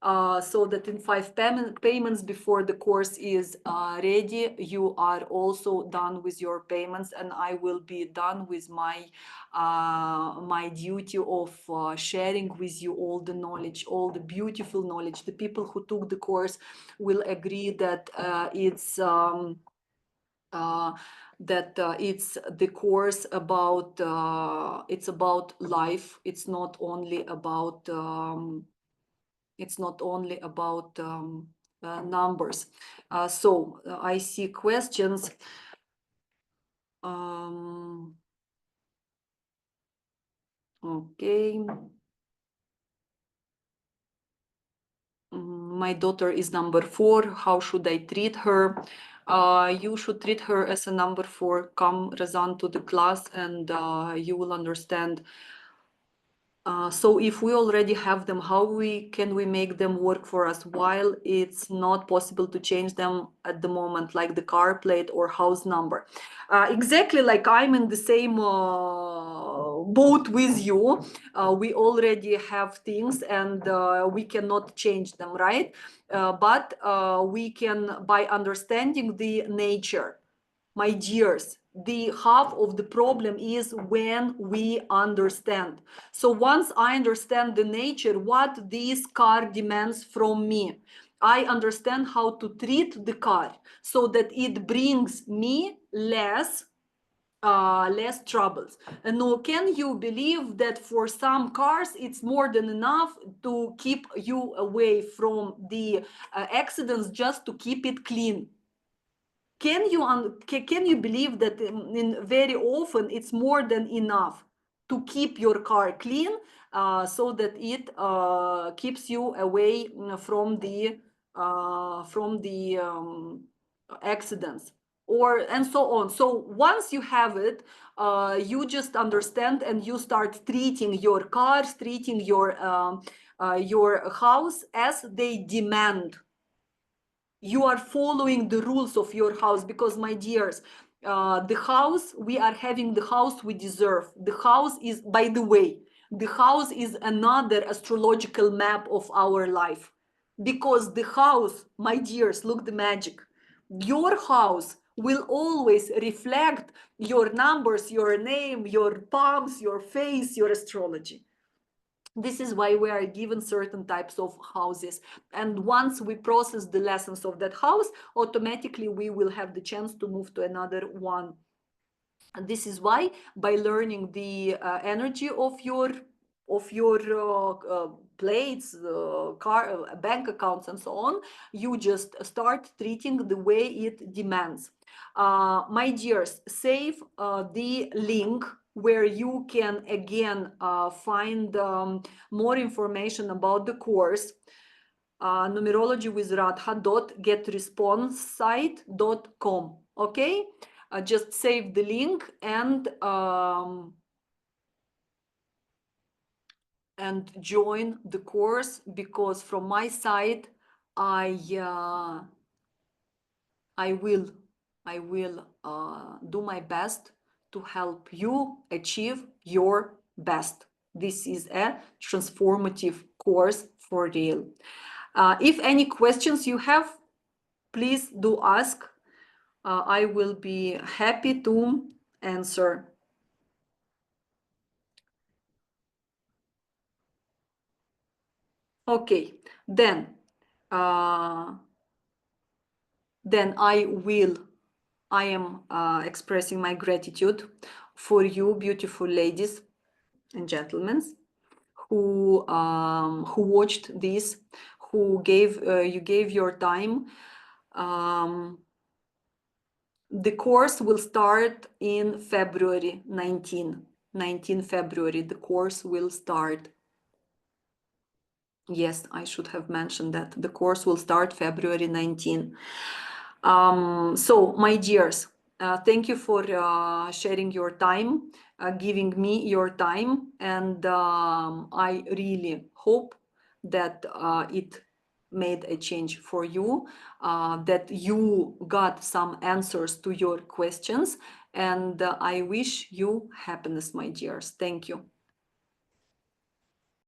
S1: so that in 5 payments before the course is ready, you are also done with your payments, and I will be done with my duty of sharing with you all the knowledge, all the beautiful knowledge. The people who took the course will agree that it's the course about it's about life. It's not only about numbers. So I see questions. Okay. My daughter is number 4. How should I treat her? You should treat her as a number 4. Come, Razan, to the class, and you will understand. So if we already have them, how can we make them work for us while it's not possible to change them at the moment, like the car plate or house number? Exactly, like I'm in the same boat with you. We already have things and we cannot change them, right? But we can, by understanding the nature. My dears, the half of the problem is when we understand. So once I understand the nature, what this car demands from me, I understand how to treat the car so that it brings me less troubles. And now, can you believe that for some cars it's more than enough to keep you away from the accidents, just to keep it clean? Can you believe that in very often it's more than enough to keep your car clean, so that it keeps you away from the accidents, or and so on. So once you have it, you just understand and you start treating your cars, treating your house as they demand. You are following the rules of your house, because, my dears, the house, we are having the house we deserve. The house is, by the way, the house is another astrological map of our life, because the house, my dears, look the magic. Your house will always reflect your numbers, your name, your palms, your face, your astrology. This is why we are given certain types of houses, and once we process the lessons of that house, automatically we will have the chance to move to another one. And this is why, by learning the energy of your plates, car, bank accounts, and so on, you just start treating the way it demands. My dears, save the link where you can again find more information about the course. numerology with radha.getresponsesite.com. Okay, just save the link and join the course, because from my side I will do my best to help you achieve your best. This is a transformative course for real. If any questions you have, please do ask. I will be happy to answer. Okay, then I am expressing my gratitude for you, beautiful ladies and gentlemen, who watched this, who gave you gave your time. The course will start in February 19 February. The course will start. Yes, I should have mentioned that. The course will start February 19. So, my dears, thank you for sharing your time, giving me your time. And I really hope that it made a change for you, that you got some answers to your questions. And I wish you happiness, my dears. Thank you.